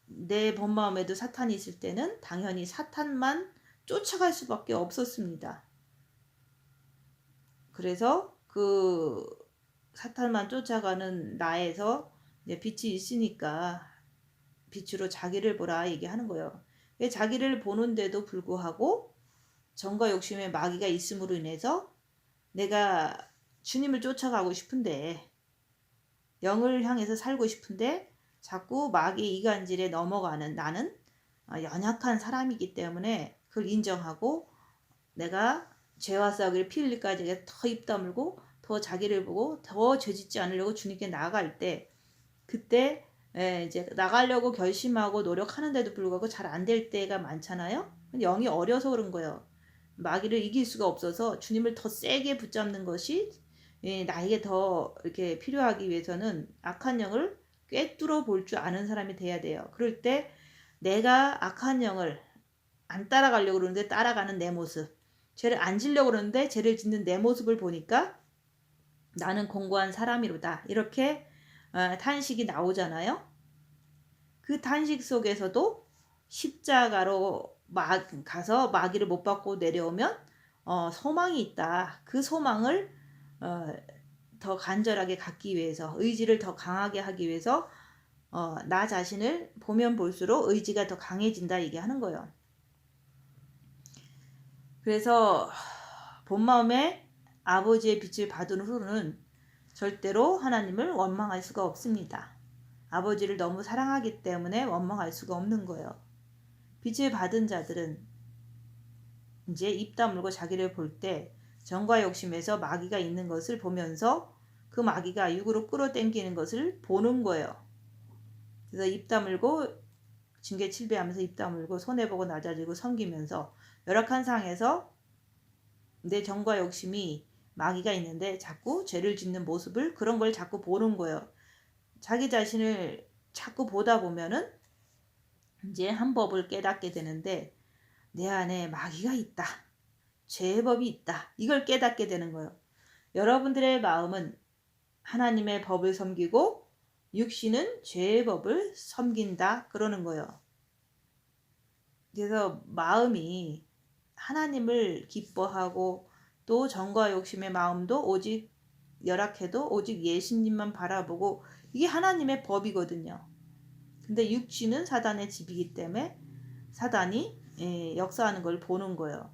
내 본마음에도 사탄이 있을 때는 당연히 사탄만 쫓아갈 수밖에 없었습니다. 그래서 그 사탄만 쫓아가는 나에서 빛이 있으니까 빛으로 자기를 보라 얘기하는 거예요. 왜 자기를 보는데도 불구하고 정과 욕심의 마귀가 있음으로 인해서 내가 주님을 쫓아가고 싶은데, 영을 향해서 살고 싶은데 자꾸 마귀의 이간질에 넘어가는 나는 연약한 사람이기 때문에 그걸 인정하고 내가 죄와 싸우기를 피 흘릴까지 더 입 다물고 더 자기를 보고 더 죄짓지 않으려고 주님께 나아갈 때, 그때 이제 나가려고 결심하고 노력하는데도 불구하고 잘 안 될 때가 많잖아요. 영이 어려서 그런 거예요. 마귀를 이길 수가 없어서 주님을 더 세게 붙잡는 것이 나에게 더 이렇게 필요하기 위해서는 악한 영을 꿰뚫어 볼 줄 아는 사람이 돼야 돼요. 그럴 때 내가 악한 영을 안 따라가려고 그러는데 따라가는 내 모습, 죄를 안 지려고 그러는데 죄를 짓는 내 모습을 보니까 나는 공고한 사람이로다, 이렇게 탄식이 나오잖아요. 그 탄식 속에서도 십자가로 가서 마귀를 못 받고 내려오면 소망이 있다. 그 소망을 더 간절하게 갖기 위해서, 의지를 더 강하게 하기 위해서 나 자신을 보면 볼수록 의지가 더 강해진다 얘기하는 거예요. 그래서 본 마음에 아버지의 빛을 받은 후로는 절대로 하나님을 원망할 수가 없습니다. 아버지를 너무 사랑하기 때문에 원망할 수가 없는 거예요. 빛을 받은 자들은 이제 입 다물고 자기를 볼 때 정과 욕심에서 마귀가 있는 것을 보면서 그 마귀가 육으로 끌어당기는 것을 보는 거예요. 그래서 입 다물고 징계 칠배하면서 입 다물고 손해보고 낮아지고 섬기면서 열악한 상에서 내 정과 욕심이 마귀가 있는데 자꾸 죄를 짓는 모습을, 그런 걸 자꾸 보는 거예요. 자기 자신을 자꾸 보다 보면은 이제 한 법을 깨닫게 되는데, 내 안에 마귀가 있다, 죄의 법이 있다, 이걸 깨닫게 되는 거예요. 여러분들의 마음은 하나님의 법을 섬기고 육신은 죄의 법을 섬긴다 그러는 거예요. 그래서 마음이 하나님을 기뻐하고 또 정과 욕심의 마음도 오직 열악해도 오직 예수님만 바라보고, 이게 하나님의 법이거든요. 근데 육신은 사단의 집이기 때문에 사단이 역사하는 걸 보는 거예요.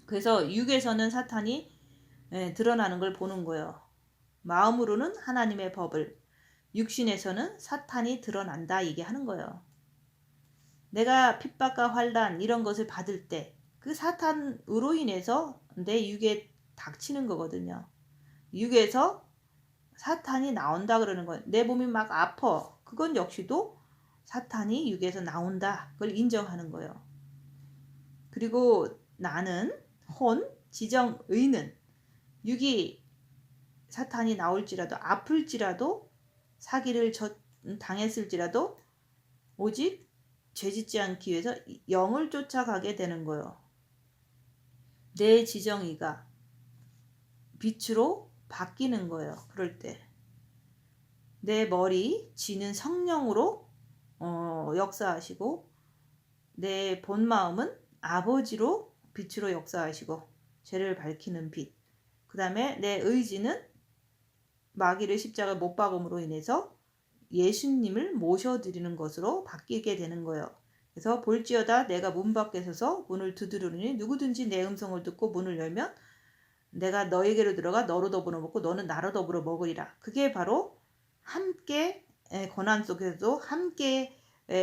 그래서 육에서는 사탄이 드러나는 걸 보는 거예요. 마음으로는 하나님의 법을, 육신에서는 사탄이 드러난다 얘기하는 거예요. 내가 핍박과 환난 이런 것을 받을 때 그 사탄으로 인해서 내 육에 닥치는 거거든요. 육에서 사탄이 나온다 그러는 거예요. 내 몸이 막 아파, 그건 역시도 사탄이 육에서 나온다, 그걸 인정하는 거예요. 그리고 나는 혼, 지정, 의는 육이 사탄이 나올지라도 아플지라도 사기를 당했을지라도 오직 죄짓지 않기 위해서 영을 쫓아가게 되는 거예요. 내 지정의가 빛으로 바뀌는 거예요. 그럴 때 내 머리 지는 성령으로 역사하시고, 내 본 마음은 아버지로 빛으로 역사하시고 죄를 밝히는 빛, 그 다음에 내 의지는 마귀를 십자가 못 박음으로 인해서 예수님을 모셔드리는 것으로 바뀌게 되는 거예요. 그래서 볼지어다 내가 문 밖에 서서 문을 두드리니 누구든지 내 음성을 듣고 문을 열면 내가 너에게로 들어가 너로 더불어 먹고 너는 나로 더불어 먹으리라. 그게 바로 함께 고난 속에서도 함께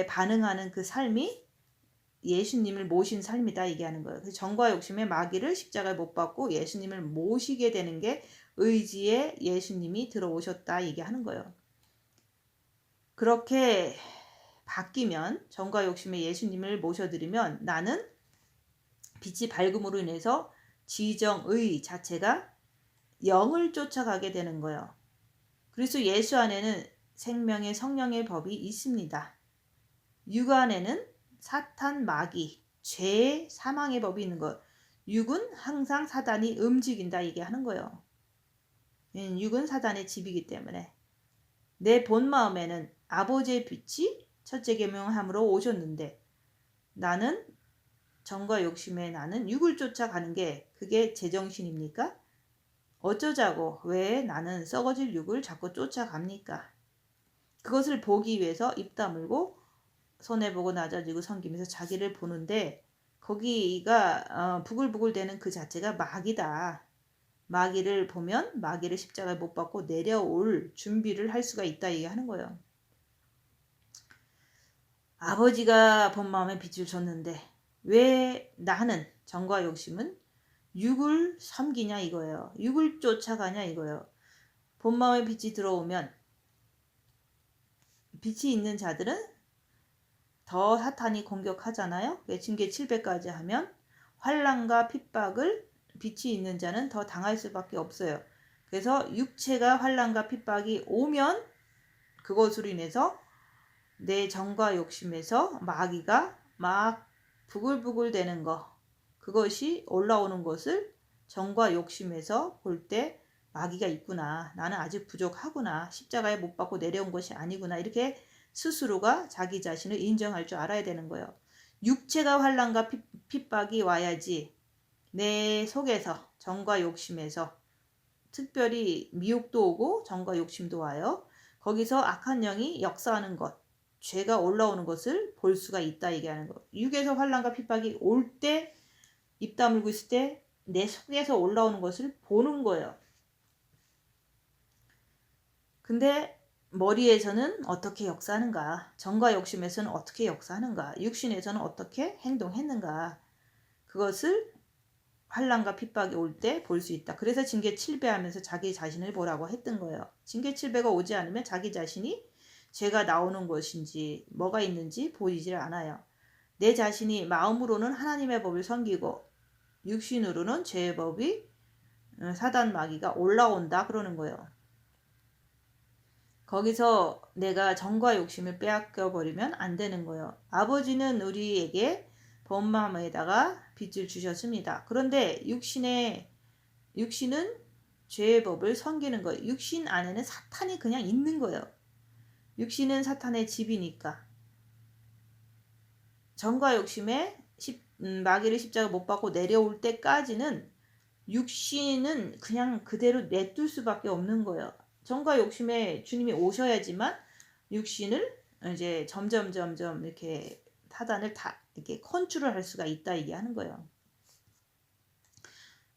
반응하는 그 삶이 예수님을 모신 삶이다 얘기하는 거예요. 그래서 정과 욕심의 마귀를 십자가에 못 박고 예수님을 모시게 되는 게 의지에 예수님이 들어오셨다 얘기하는 거예요. 그렇게 바뀌면, 정과 욕심의 예수님을 모셔드리면 나는 빛이 밝음으로 인해서 지정의 자체가 영을 쫓아가게 되는 거예요. 그래서 예수 안에는 생명의 성령의 법이 있습니다. 육 안에는 사탄, 마귀, 죄, 사망의 법이 있는 것. 육은 항상 사단이 움직인다 얘기하는 거예요. 육은 사단의 집이기 때문에 내 본 마음에는 아버지의 빛이 첫째 계명함으로 오셨는데, 나는 정과 욕심에 나는 육을 쫓아가는 게 그게 제정신입니까? 어쩌자고 왜 나는 썩어질 육을 자꾸 쫓아갑니까? 그것을 보기 위해서 입 다물고 손해보고 낮아지고 섬기면서 자기를 보는데, 거기가 부글부글 되는 그 자체가 마귀다. 마귀를 보면 마귀를 십자가에 못 박고 내려올 준비를 할 수가 있다 얘기하는 거예요. 아버지가 본 마음에 빛을 줬는데 왜 나는 정과 욕심은 육을 섬기냐 이거예요. 육을 쫓아가냐 이거예요. 본 마음에 빛이 들어오면 빛이 있는 자들은 더 사탄이 공격하잖아요. 징계 700까지 하면 환난과 핍박을 빛이 있는 자는 더 당할 수밖에 없어요. 그래서 육체가 환난과 핍박이 오면 그것으로 인해서 내 정과 욕심에서 마귀가 막 부글부글 되는 거, 그것이 올라오는 것을 정과 욕심에서 볼 때 마귀가 있구나. 나는 아직 부족하구나. 십자가에 못 박고 내려온 것이 아니구나. 이렇게 스스로가 자기 자신을 인정할 줄 알아야 되는 거예요. 육체가 환난과 핍박이 와야지 내 속에서 정과 욕심에서 특별히 미혹도 오고 정과 욕심도 와요. 거기서 악한 영이 역사하는 것, 죄가 올라오는 것을 볼 수가 있다 얘기하는 거. 육에서 환난과 핍박이 올 때 입 다물고 있을 때 내 속에서 올라오는 것을 보는 거예요. 근데 머리에서는 어떻게 역사하는가? 정과 욕심에서는 어떻게 역사하는가? 육신에서는 어떻게 행동했는가? 그것을 환난과 핍박이 올 때 볼 수 있다. 그래서 징계 7배 하면서 자기 자신을 보라고 했던 거예요. 징계 7배가 오지 않으면 자기 자신이 죄가 나오는 것인지 뭐가 있는지 보이질 않아요. 내 자신이 마음으로는 하나님의 법을 섬기고 육신으로는 죄의 법이 사단 마귀가 올라온다 그러는 거예요. 거기서 내가 정과 욕심을 빼앗겨 버리면 안 되는 거예요. 아버지는 우리에게 본 마음에다가 빛을 주셨습니다. 그런데 육신은 죄의 법을 섬기는 거예요. 육신 안에는 사탄이 그냥 있는 거예요. 육신은 사탄의 집이니까. 정과 욕심에 마귀를 십자가 못 박고 내려올 때까지는 육신은 그냥 그대로 냅둘 수밖에 없는 거예요. 정과 욕심에 주님이 오셔야지만 육신을 이제 점점 이렇게 사단을 다 이렇게 컨트롤 할 수가 있다 얘기하는 거예요.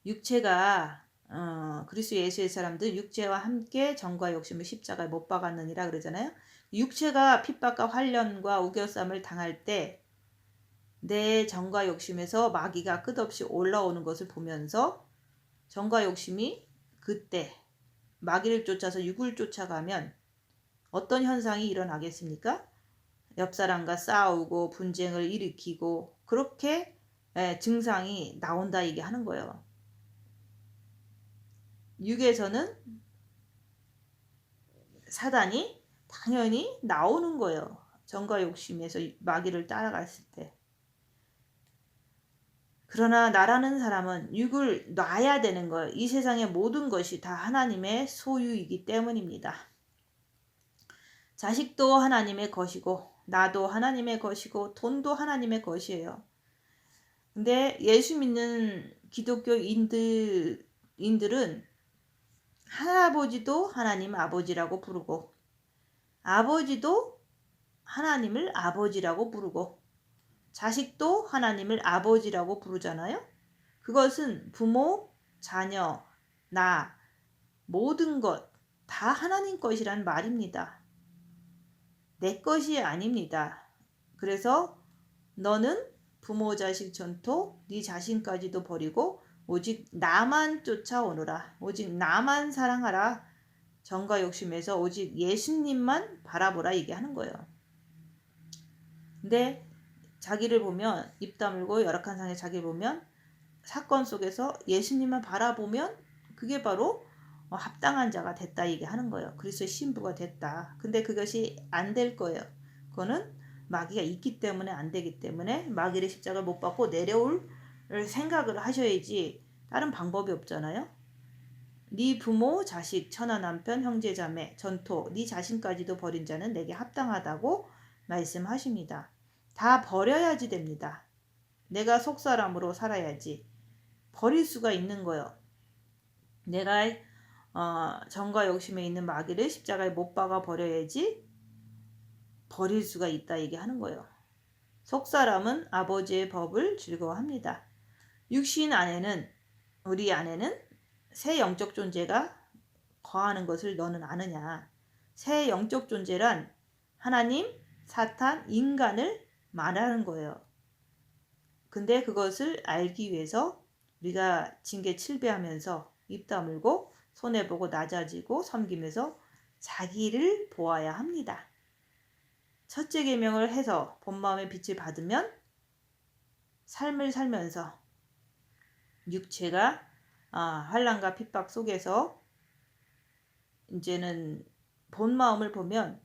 육체가 그리스도 예수의 사람들 육체와 함께 정과 욕심을 십자가에 못 박았느니라 그러잖아요. 육체가 핍박과 환련과 우겨쌈을 당할 때 내 정과 욕심에서 마귀가 끝없이 올라오는 것을 보면서 정과 욕심이 그때 마귀를 쫓아서 육을 쫓아가면 어떤 현상이 일어나겠습니까? 옆 사람과 싸우고 분쟁을 일으키고 그렇게 증상이 나온다 얘기하는 거예요. 육에서는 사단이 당연히 나오는 거예요. 정과 욕심에서 마귀를 따라갔을 때. 그러나 나라는 사람은 육을 놔야 되는 거예요. 이 세상의 모든 것이 다 하나님의 소유이기 때문입니다. 자식도 하나님의 것이고 나도 하나님의 것이고 돈도 하나님의 것이에요. 근데 예수 믿는 기독교인들은 할아버지도 하나님 아버지라고 부르고 아버지도 하나님을 아버지라고 부르고 자식도 하나님을 아버지라고 부르잖아요. 그것은 부모, 자녀, 나 모든 것 다 하나님 것이란 말입니다. 내 것이 아닙니다. 그래서 너는 부모, 자식, 전토, 네 자신까지도 버리고 오직 나만 쫓아오너라. 오직 나만 사랑하라. 정과 욕심에서 오직 예수님만 바라보라 얘기하는 거예요. 근데 자기를 보면 입 다물고 열악한 상에 자기를 보면 사건 속에서 예수님만 바라보면 그게 바로 합당한 자가 됐다 얘기하는 거예요. 그리스도의 신부가 됐다. 근데 그것이 안 될 거예요. 그거는 마귀가 있기 때문에 안 되기 때문에 마귀를 십자가를 못 박고 내려올 생각을 하셔야지 다른 방법이 없잖아요. 네 부모, 자식, 처나 남편, 형제, 자매, 전토, 네 자신까지도 버린 자는 내게 합당하다고 말씀하십니다. 다 버려야지 됩니다. 내가 속사람으로 살아야지. 버릴 수가 있는 거예요. 내가 정과 욕심에 있는 마귀를 십자가에 못 박아 버려야지 버릴 수가 있다 얘기하는 거예요. 속사람은 아버지의 법을 즐거워합니다. 육신 안에는 우리 안에는 새 영적 존재가 거하는 것을 너는 아느냐? 새 영적 존재란 하나님, 사탄, 인간을 말하는 거예요. 근데 그것을 알기 위해서 우리가 징계 칠배하면서 입 다물고 손해보고 낮아지고 섬기면서 자기를 보아야 합니다. 첫째 계명을 해서 본 마음의 빛을 받으면 삶을 살면서 육체가 환난과 핍박 속에서 이제는 본 마음을 보면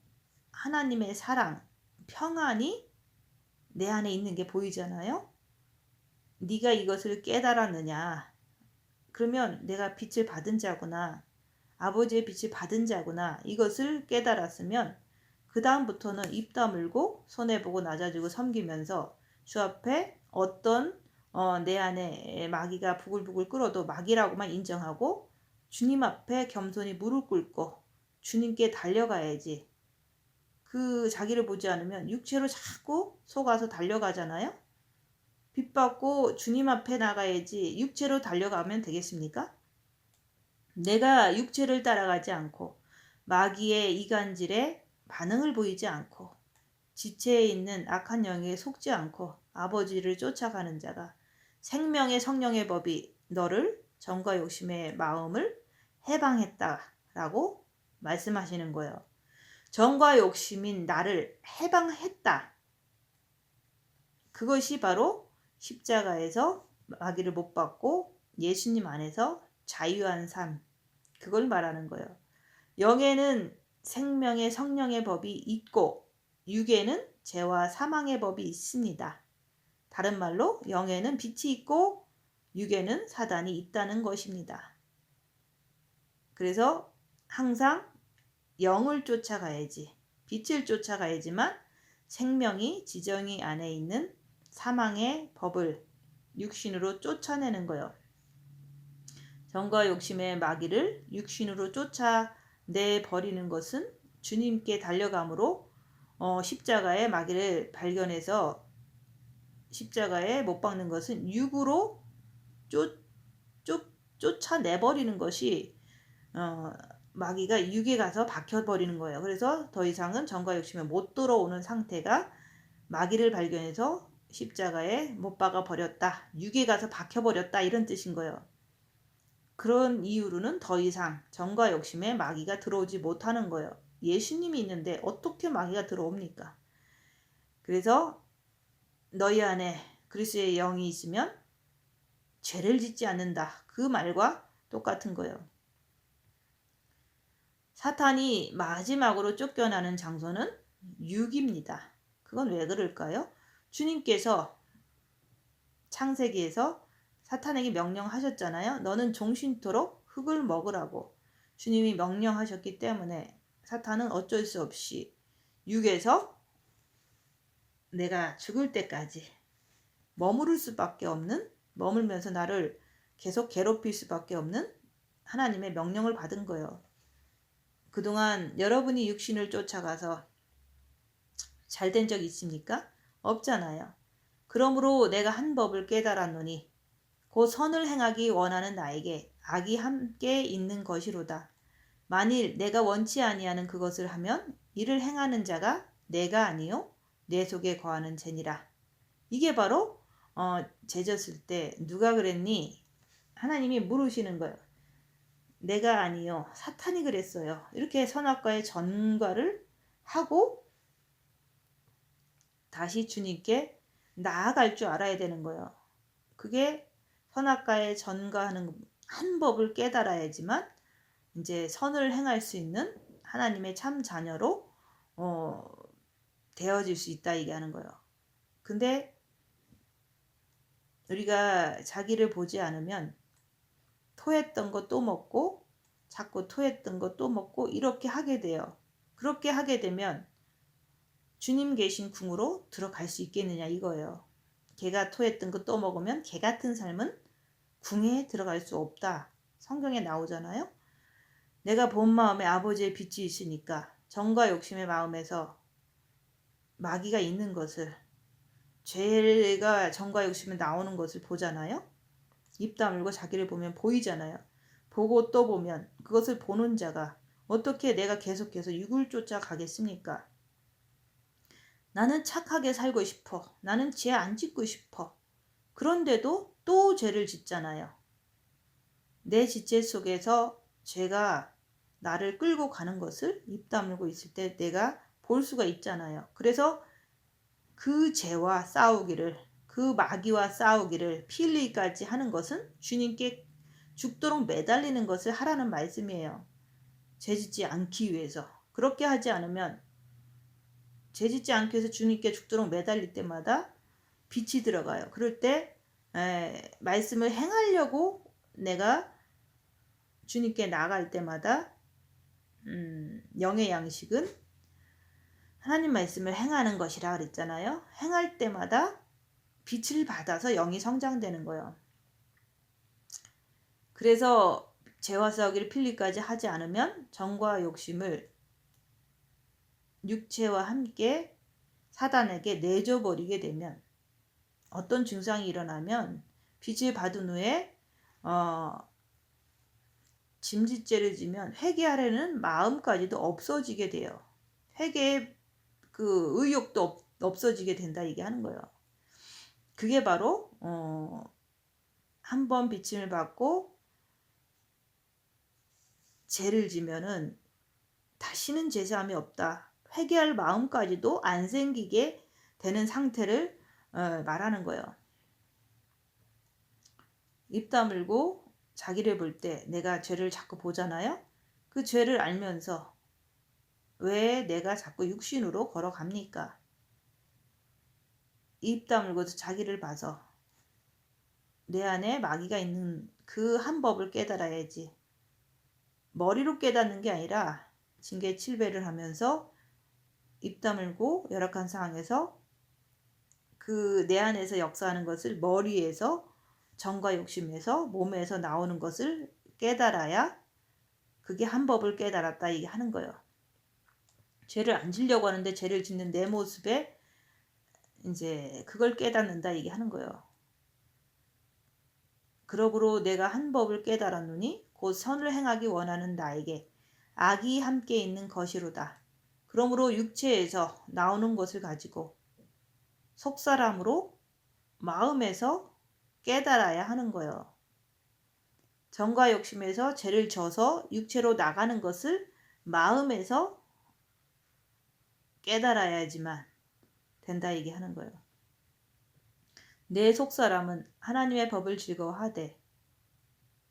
하나님의 사랑, 평안이 내 안에 있는 게 보이잖아요. 네가 이것을 깨달았느냐? 그러면 내가 빛을 받은 자구나. 아버지의 빛을 받은 자구나. 이것을 깨달았으면 그 다음부터는 입 다물고 손해보고 낮아지고 섬기면서 주 앞에 어떤 내 안에 마귀가 부글부글 끓어도 마귀라고만 인정하고 주님 앞에 겸손히 무릎 꿇고 주님께 달려가야지. 그 자기를 보지 않으면 육체로 자꾸 속아서 달려가잖아요. 빚받고 주님 앞에 나가야지 육체로 달려가면 되겠습니까? 내가 육체를 따라가지 않고 마귀의 이간질에 반응을 보이지 않고 지체에 있는 악한 영에 속지 않고 아버지를 쫓아가는 자가 생명의 성령의 법이 너를 정과 욕심의 마음을 해방했다라고 말씀하시는 거예요. 정과 욕심인 나를 해방했다. 그것이 바로 십자가에서 마귀를 못 받고 예수님 안에서 자유한 삶. 그걸 말하는 거예요. 영에는 생명의 성령의 법이 있고 육에는 죄와 사망의 법이 있습니다. 다른 말로 영에는 빛이 있고 육에는 사단이 있다는 것입니다. 그래서 항상 영을 쫓아가야지, 빛을 쫓아가야지만 생명이 지정이 안에 있는 사망의 법을 육신으로 쫓아내는 거예요. 정과 욕심의 마귀를 육신으로 쫓아내버리는 것은 주님께 달려감으로 십자가의 마귀를 발견해서 십자가에 못 박는 것은 육으로 쫓아내버리는 것이 마귀가 육에 가서 박혀버리는 거예요. 그래서 더 이상은 정과 욕심에 못 들어오는 상태가 마귀를 발견해서 십자가에 못 박아 버렸다. 육에 가서 박혀버렸다. 이런 뜻인 거예요. 그런 이유로는 더 이상 정과 욕심에 마귀가 들어오지 못하는 거예요. 예수님이 있는데 어떻게 마귀가 들어옵니까? 그래서 너희 안에 그리스도의 영이 있으면 죄를 짓지 않는다. 그 말과 똑같은 거예요. 사탄이 마지막으로 쫓겨나는 장소는 육입니다. 그건 왜 그럴까요? 주님께서 창세기에서 사탄에게 명령하셨잖아요. 너는 종신토록 흙을 먹으라고 주님이 명령하셨기 때문에 사탄은 어쩔 수 없이 육에서 내가 죽을 때까지 머무를 수밖에 없는, 머물면서 나를 계속 괴롭힐 수밖에 없는 하나님의 명령을 받은 거예요. 그동안 여러분이 육신을 쫓아가서 잘된 적 있습니까? 없잖아요. 그러므로 내가 한 법을 깨달았노니 곧 선을 행하기 원하는 나에게 악이 함께 있는 것이로다. 만일 내가 원치 아니하는 그것을 하면 이를 행하는 자가 내가 아니요 내 속에 거하는 죄니라. 이게 바로 죄졌을 때 누가 그랬니? 하나님이 물으시는 거예요. 내가 아니요 사탄이 그랬어요. 이렇게 선악과의 전과를 하고 다시 주님께 나아갈 줄 알아야 되는 거예요. 그게 선악과에 전가하는 한 법을 깨달아야지만 이제 선을 행할 수 있는 하나님의 참 자녀로 되어질 수 있다 이게 하는 거예요. 근데 우리가 자기를 보지 않으면 토했던 거 또 먹고 자꾸 토했던 거 또 먹고 이렇게 하게 돼요. 그렇게 하게 되면 주님 계신 궁으로 들어갈 수 있겠느냐 이거예요. 개가 토했던 거 또 먹으면 개 같은 삶은 궁에 들어갈 수 없다. 성경에 나오잖아요. 내가 본 마음에 아버지의 빛이 있으니까 정과 욕심의 마음에서 마귀가 있는 것을 죄가 정과 욕심이 나오는 것을 보잖아요. 입 다물고 자기를 보면 보이잖아요. 보고 또 보면 그것을 보는 자가 어떻게 내가 계속해서 육을 쫓아가겠습니까? 나는 착하게 살고 싶어. 나는 죄 안 짓고 싶어. 그런데도 또 죄를 짓잖아요. 내 지체 속에서 죄가 나를 끌고 가는 것을 입 다물고 있을 때 내가 볼 수가 있잖아요. 그래서 그 죄와 싸우기를, 그 마귀와 싸우기를 피 흘리기까지 하는 것은 주님께 죽도록 매달리는 것을 하라는 말씀이에요. 죄짓지 않기 위해서. 그렇게 하지 않으면 죄짓지 않기 위해서 주님께 죽도록 매달릴 때마다 빛이 들어가요. 그럴 때 말씀을 행하려고 내가 주님께 나갈 때마다 영의 양식은 하나님 말씀을 행하는 것이라 그랬잖아요. 행할 때마다 빛을 받아서 영이 성장되는 거예요. 그래서 죄와 싸우기를 필리까지 하지 않으면 정과 욕심을 육체와 함께 사단에게 내줘버리게 되면 어떤 증상이 일어나면 빛을 받은 후에 짐짓죄를 지면 회개하려는 마음까지도 없어지게 돼요. 회개의 그 의욕도 없어지게 된다 얘기하는 거예요. 그게 바로 한 번 비침을 받고 죄를 지면은 다시는 죄사함이 없다. 회개할 마음까지도 안 생기게 되는 상태를 말하는 거예요. 입 다물고 자기를 볼 때 내가 죄를 자꾸 보잖아요. 그 죄를 알면서 왜 내가 자꾸 육신으로 걸어갑니까? 입 다물고도 자기를 봐서 내 안에 마귀가 있는 그 한 법을 깨달아야지. 머리로 깨닫는 게 아니라 징계 7배를 하면서 입 다물고 열악한 상황에서 그 내 안에서 역사하는 것을 머리에서 정과 욕심에서 몸에서 나오는 것을 깨달아야 그게 한 법을 깨달았다 이게 하는 거예요. 죄를 안 지려고 하는데 죄를 짓는 내 모습에 이제 그걸 깨닫는다 이게 하는 거예요. 그러므로 내가 한 법을 깨달았노니 곧 선을 행하기 원하는 나에게 악이 함께 있는 것이로다. 그러므로 육체에서 나오는 것을 가지고 속사람으로 마음에서 깨달아야 하는 거예요. 정과 욕심에서 죄를 져서 육체로 나가는 것을 마음에서 깨달아야지만 된다 얘기 하는 거예요. 내 속사람은 하나님의 법을 즐거워하되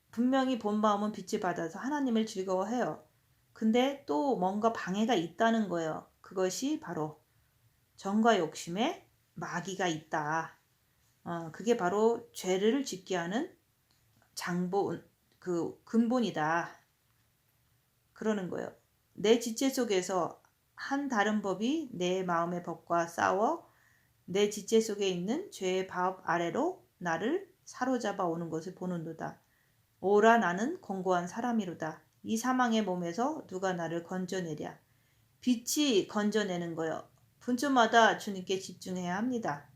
분명히 본 마음은 빛을 받아서 하나님을 즐거워해요. 근데 또 뭔가 방해가 있다는 거예요. 그것이 바로 정과 욕심에 마귀가 있다. 그게 바로 죄를 짓게 하는 그 근본이다. 그러는 거예요. 내 지체 속에서 한 다른 법이 내 마음의 법과 싸워 내 지체 속에 있는 죄의 밥 아래로 나를 사로잡아 오는 것을 보는도다. 오라 나는 공고한 사람이로다. 이 사망의 몸에서 누가 나를 건져내랴. 빛이 건져내는 거요. 분초마다 주님께 집중해야 합니다.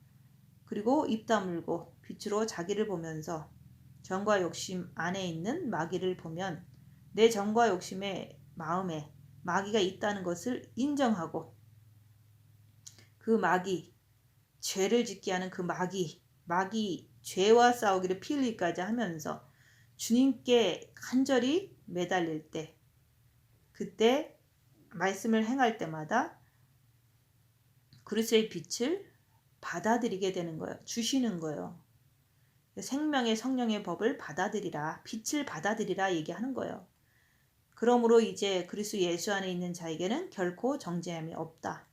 그리고 입 다물고 빛으로 자기를 보면서 정과 욕심 안에 있는 마귀를 보면 내 정과 욕심의 마음에 마귀가 있다는 것을 인정하고 그 마귀, 죄를 짓게 하는 그 마귀 죄와 싸우기를 피 흘리기까지 하면서 주님께 간절히 매달릴 때 그때 말씀을 행할 때마다 그리스도의 빛을 받아들이게 되는 거예요. 주시는 거예요. 생명의 성령의 법을 받아들이라, 빛을 받아들이라 얘기하는 거예요. 그러므로 이제 그리스도 예수 안에 있는 자에게는 결코 정죄함이 없다.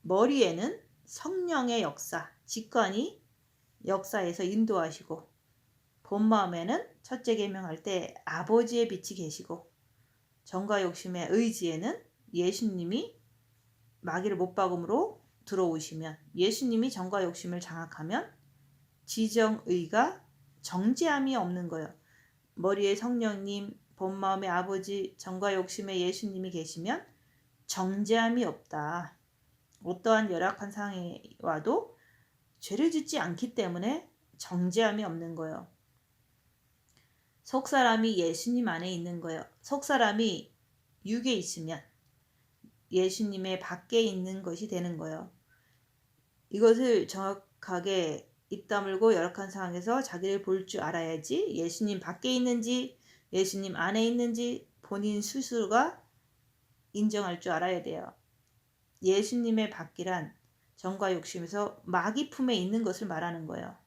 머리에는 성령의 역사, 직관이 역사에서 인도하시고 본 마음에는 첫째 계명할 때 아버지의 빛이 계시고 정과 욕심의 의지에는 예수님이 마귀를 못 박음으로 들어오시면 예수님이 정과 욕심을 장악하면 지정의가 정죄함이 없는 거예요. 머리에 성령님, 본 마음의 아버지, 정과 욕심의 예수님이 계시면 정죄함이 없다. 어떠한 열악한 상황에 와도 죄를 짓지 않기 때문에 정죄함이 없는 거예요. 속사람이 예수님 안에 있는 거예요. 속사람이 육에 있으면 예수님의 밖에 있는 것이 되는 거예요. 이것을 정확하게 입 다물고 열악한 상황에서 자기를 볼 줄 알아야지 예수님 밖에 있는지 예수님 안에 있는지 본인 스스로가 인정할 줄 알아야 돼요. 예수님의 밖이란 정과 욕심에서 마귀 품에 있는 것을 말하는 거예요.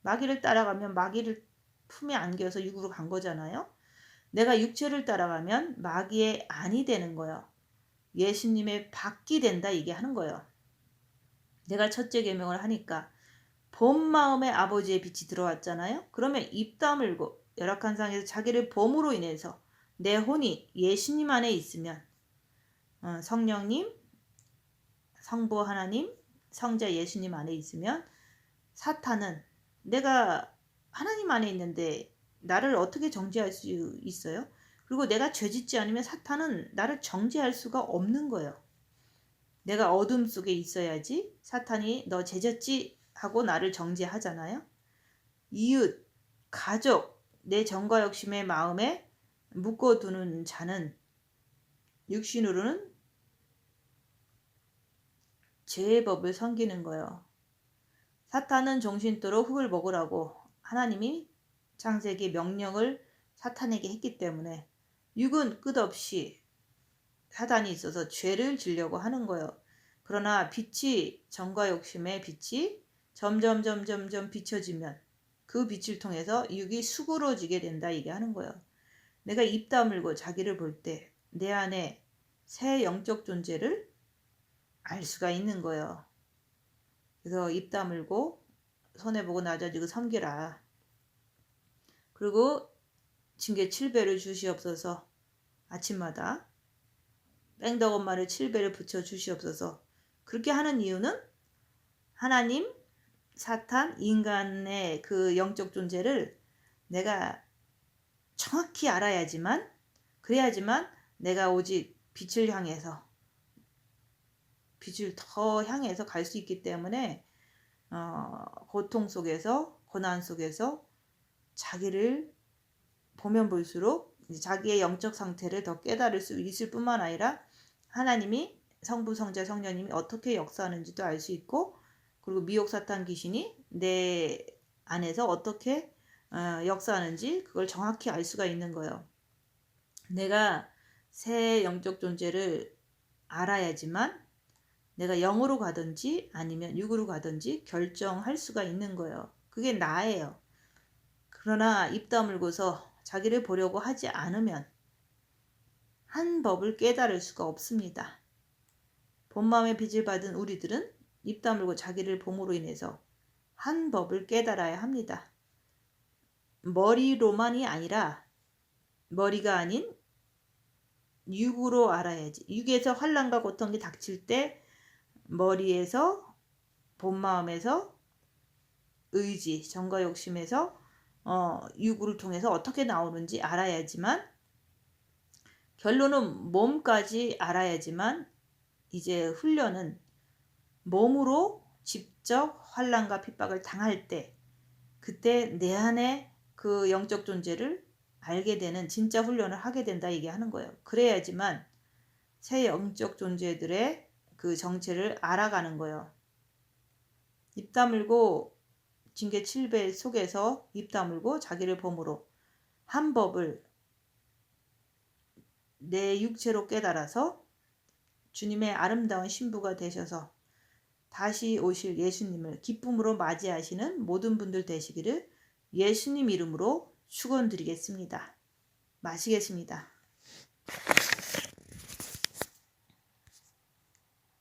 마귀를 따라가면 마귀를 품에 안겨서 육으로 간 거잖아요. 내가 육체를 따라가면 마귀의 안이 되는 거예요. 예수님의 밖이 된다 이게 하는 거예요. 내가 첫째 계명을 하니까 본 마음에 아버지의 빛이 들어왔잖아요. 그러면 입 다물고 열악한 상황에서 자기를 봄으로 인해서 내 혼이 예수님 안에 있으면 성령님, 성부 하나님, 성자 예수님 안에 있으면 사탄은 내가 하나님 안에 있는데 나를 어떻게 정죄할 수 있어요? 그리고 내가 죄짓지 않으면 사탄은 나를 정죄할 수가 없는 거예요. 내가 어둠 속에 있어야지 사탄이 너 죄졌지 하고 나를 정죄하잖아요. 이웃, 가족, 내 정과 욕심의 마음에 묶어두는 자는 육신으로는 죄의 법을 섬기는 거예요. 사탄은 정신대로 흙을 먹으라고 하나님이 창세기 명령을 사탄에게 했기 때문에 육은 끝없이 사단이 있어서 죄를 지려고 하는 거예요. 그러나 빛이 정과 욕심의 빛이 점점 비춰지면 그 빛을 통해서 육이 수그러지게 된다 이게 하는 거예요. 내가 입 다물고 자기를 볼 때 내 안에 새 영적 존재를 알 수가 있는 거예요. 그래서 입 다물고 손해보고 낮아지고 섬기라. 그리고 징계 7배를 주시옵소서. 아침마다 뺑덕엄마를 7배를 붙여 주시옵소서. 그렇게 하는 이유는 하나님, 사탄, 인간의 그 영적 존재를 내가 정확히 알아야지만 그래야지만 내가 오직 빛을 향해서 빛을 더 향해서 갈 수 있기 때문에 고통 속에서 고난 속에서 자기를 보면 볼수록 자기의 영적 상태를 더 깨달을 수 있을 뿐만 아니라 하나님이 성부 성자 성령님이 어떻게 역사하는지도 알 수 있고 그리고 미혹 사탄 귀신이 내 안에서 어떻게 역사하는지 그걸 정확히 알 수가 있는 거예요. 내가 새 영적 존재를 알아야지만 내가 영으로 가든지 아니면 육으로 가든지 결정할 수가 있는 거예요. 그게 나예요. 그러나 입 다물고서 자기를 보려고 하지 않으면 한 법을 깨달을 수가 없습니다. 본마음의 빛을 받은 우리들은 입 다물고 자기를 봄으로 인해서 한 법을 깨달아야 합니다. 머리로만이 아니라 머리가 아닌 육으로 알아야지. 육에서 환난과 고통이 닥칠 때 머리에서 본마음에서 의지, 정과 욕심에서 육을 통해서 어떻게 나오는지 알아야지만 결론은 몸까지 알아야지만 이제 훈련은 몸으로 직접 환난과 핍박을 당할 때 그때 내 안에 그 영적 존재를 알게 되는 진짜 훈련을 하게 된다 이게 하는 거예요. 그래야지만 새 영적 존재들의 그 정체를 알아가는 거예요. 입 다물고 징계 7배 속에서 입 다물고 자기를 봄으로 한 법을 내 육체로 깨달아서 주님의 아름다운 신부가 되셔서 다시 오실 예수님을 기쁨으로 맞이하시는 모든 분들 되시기를 예수님 이름으로 축원드리겠습니다. 마시겠습니다.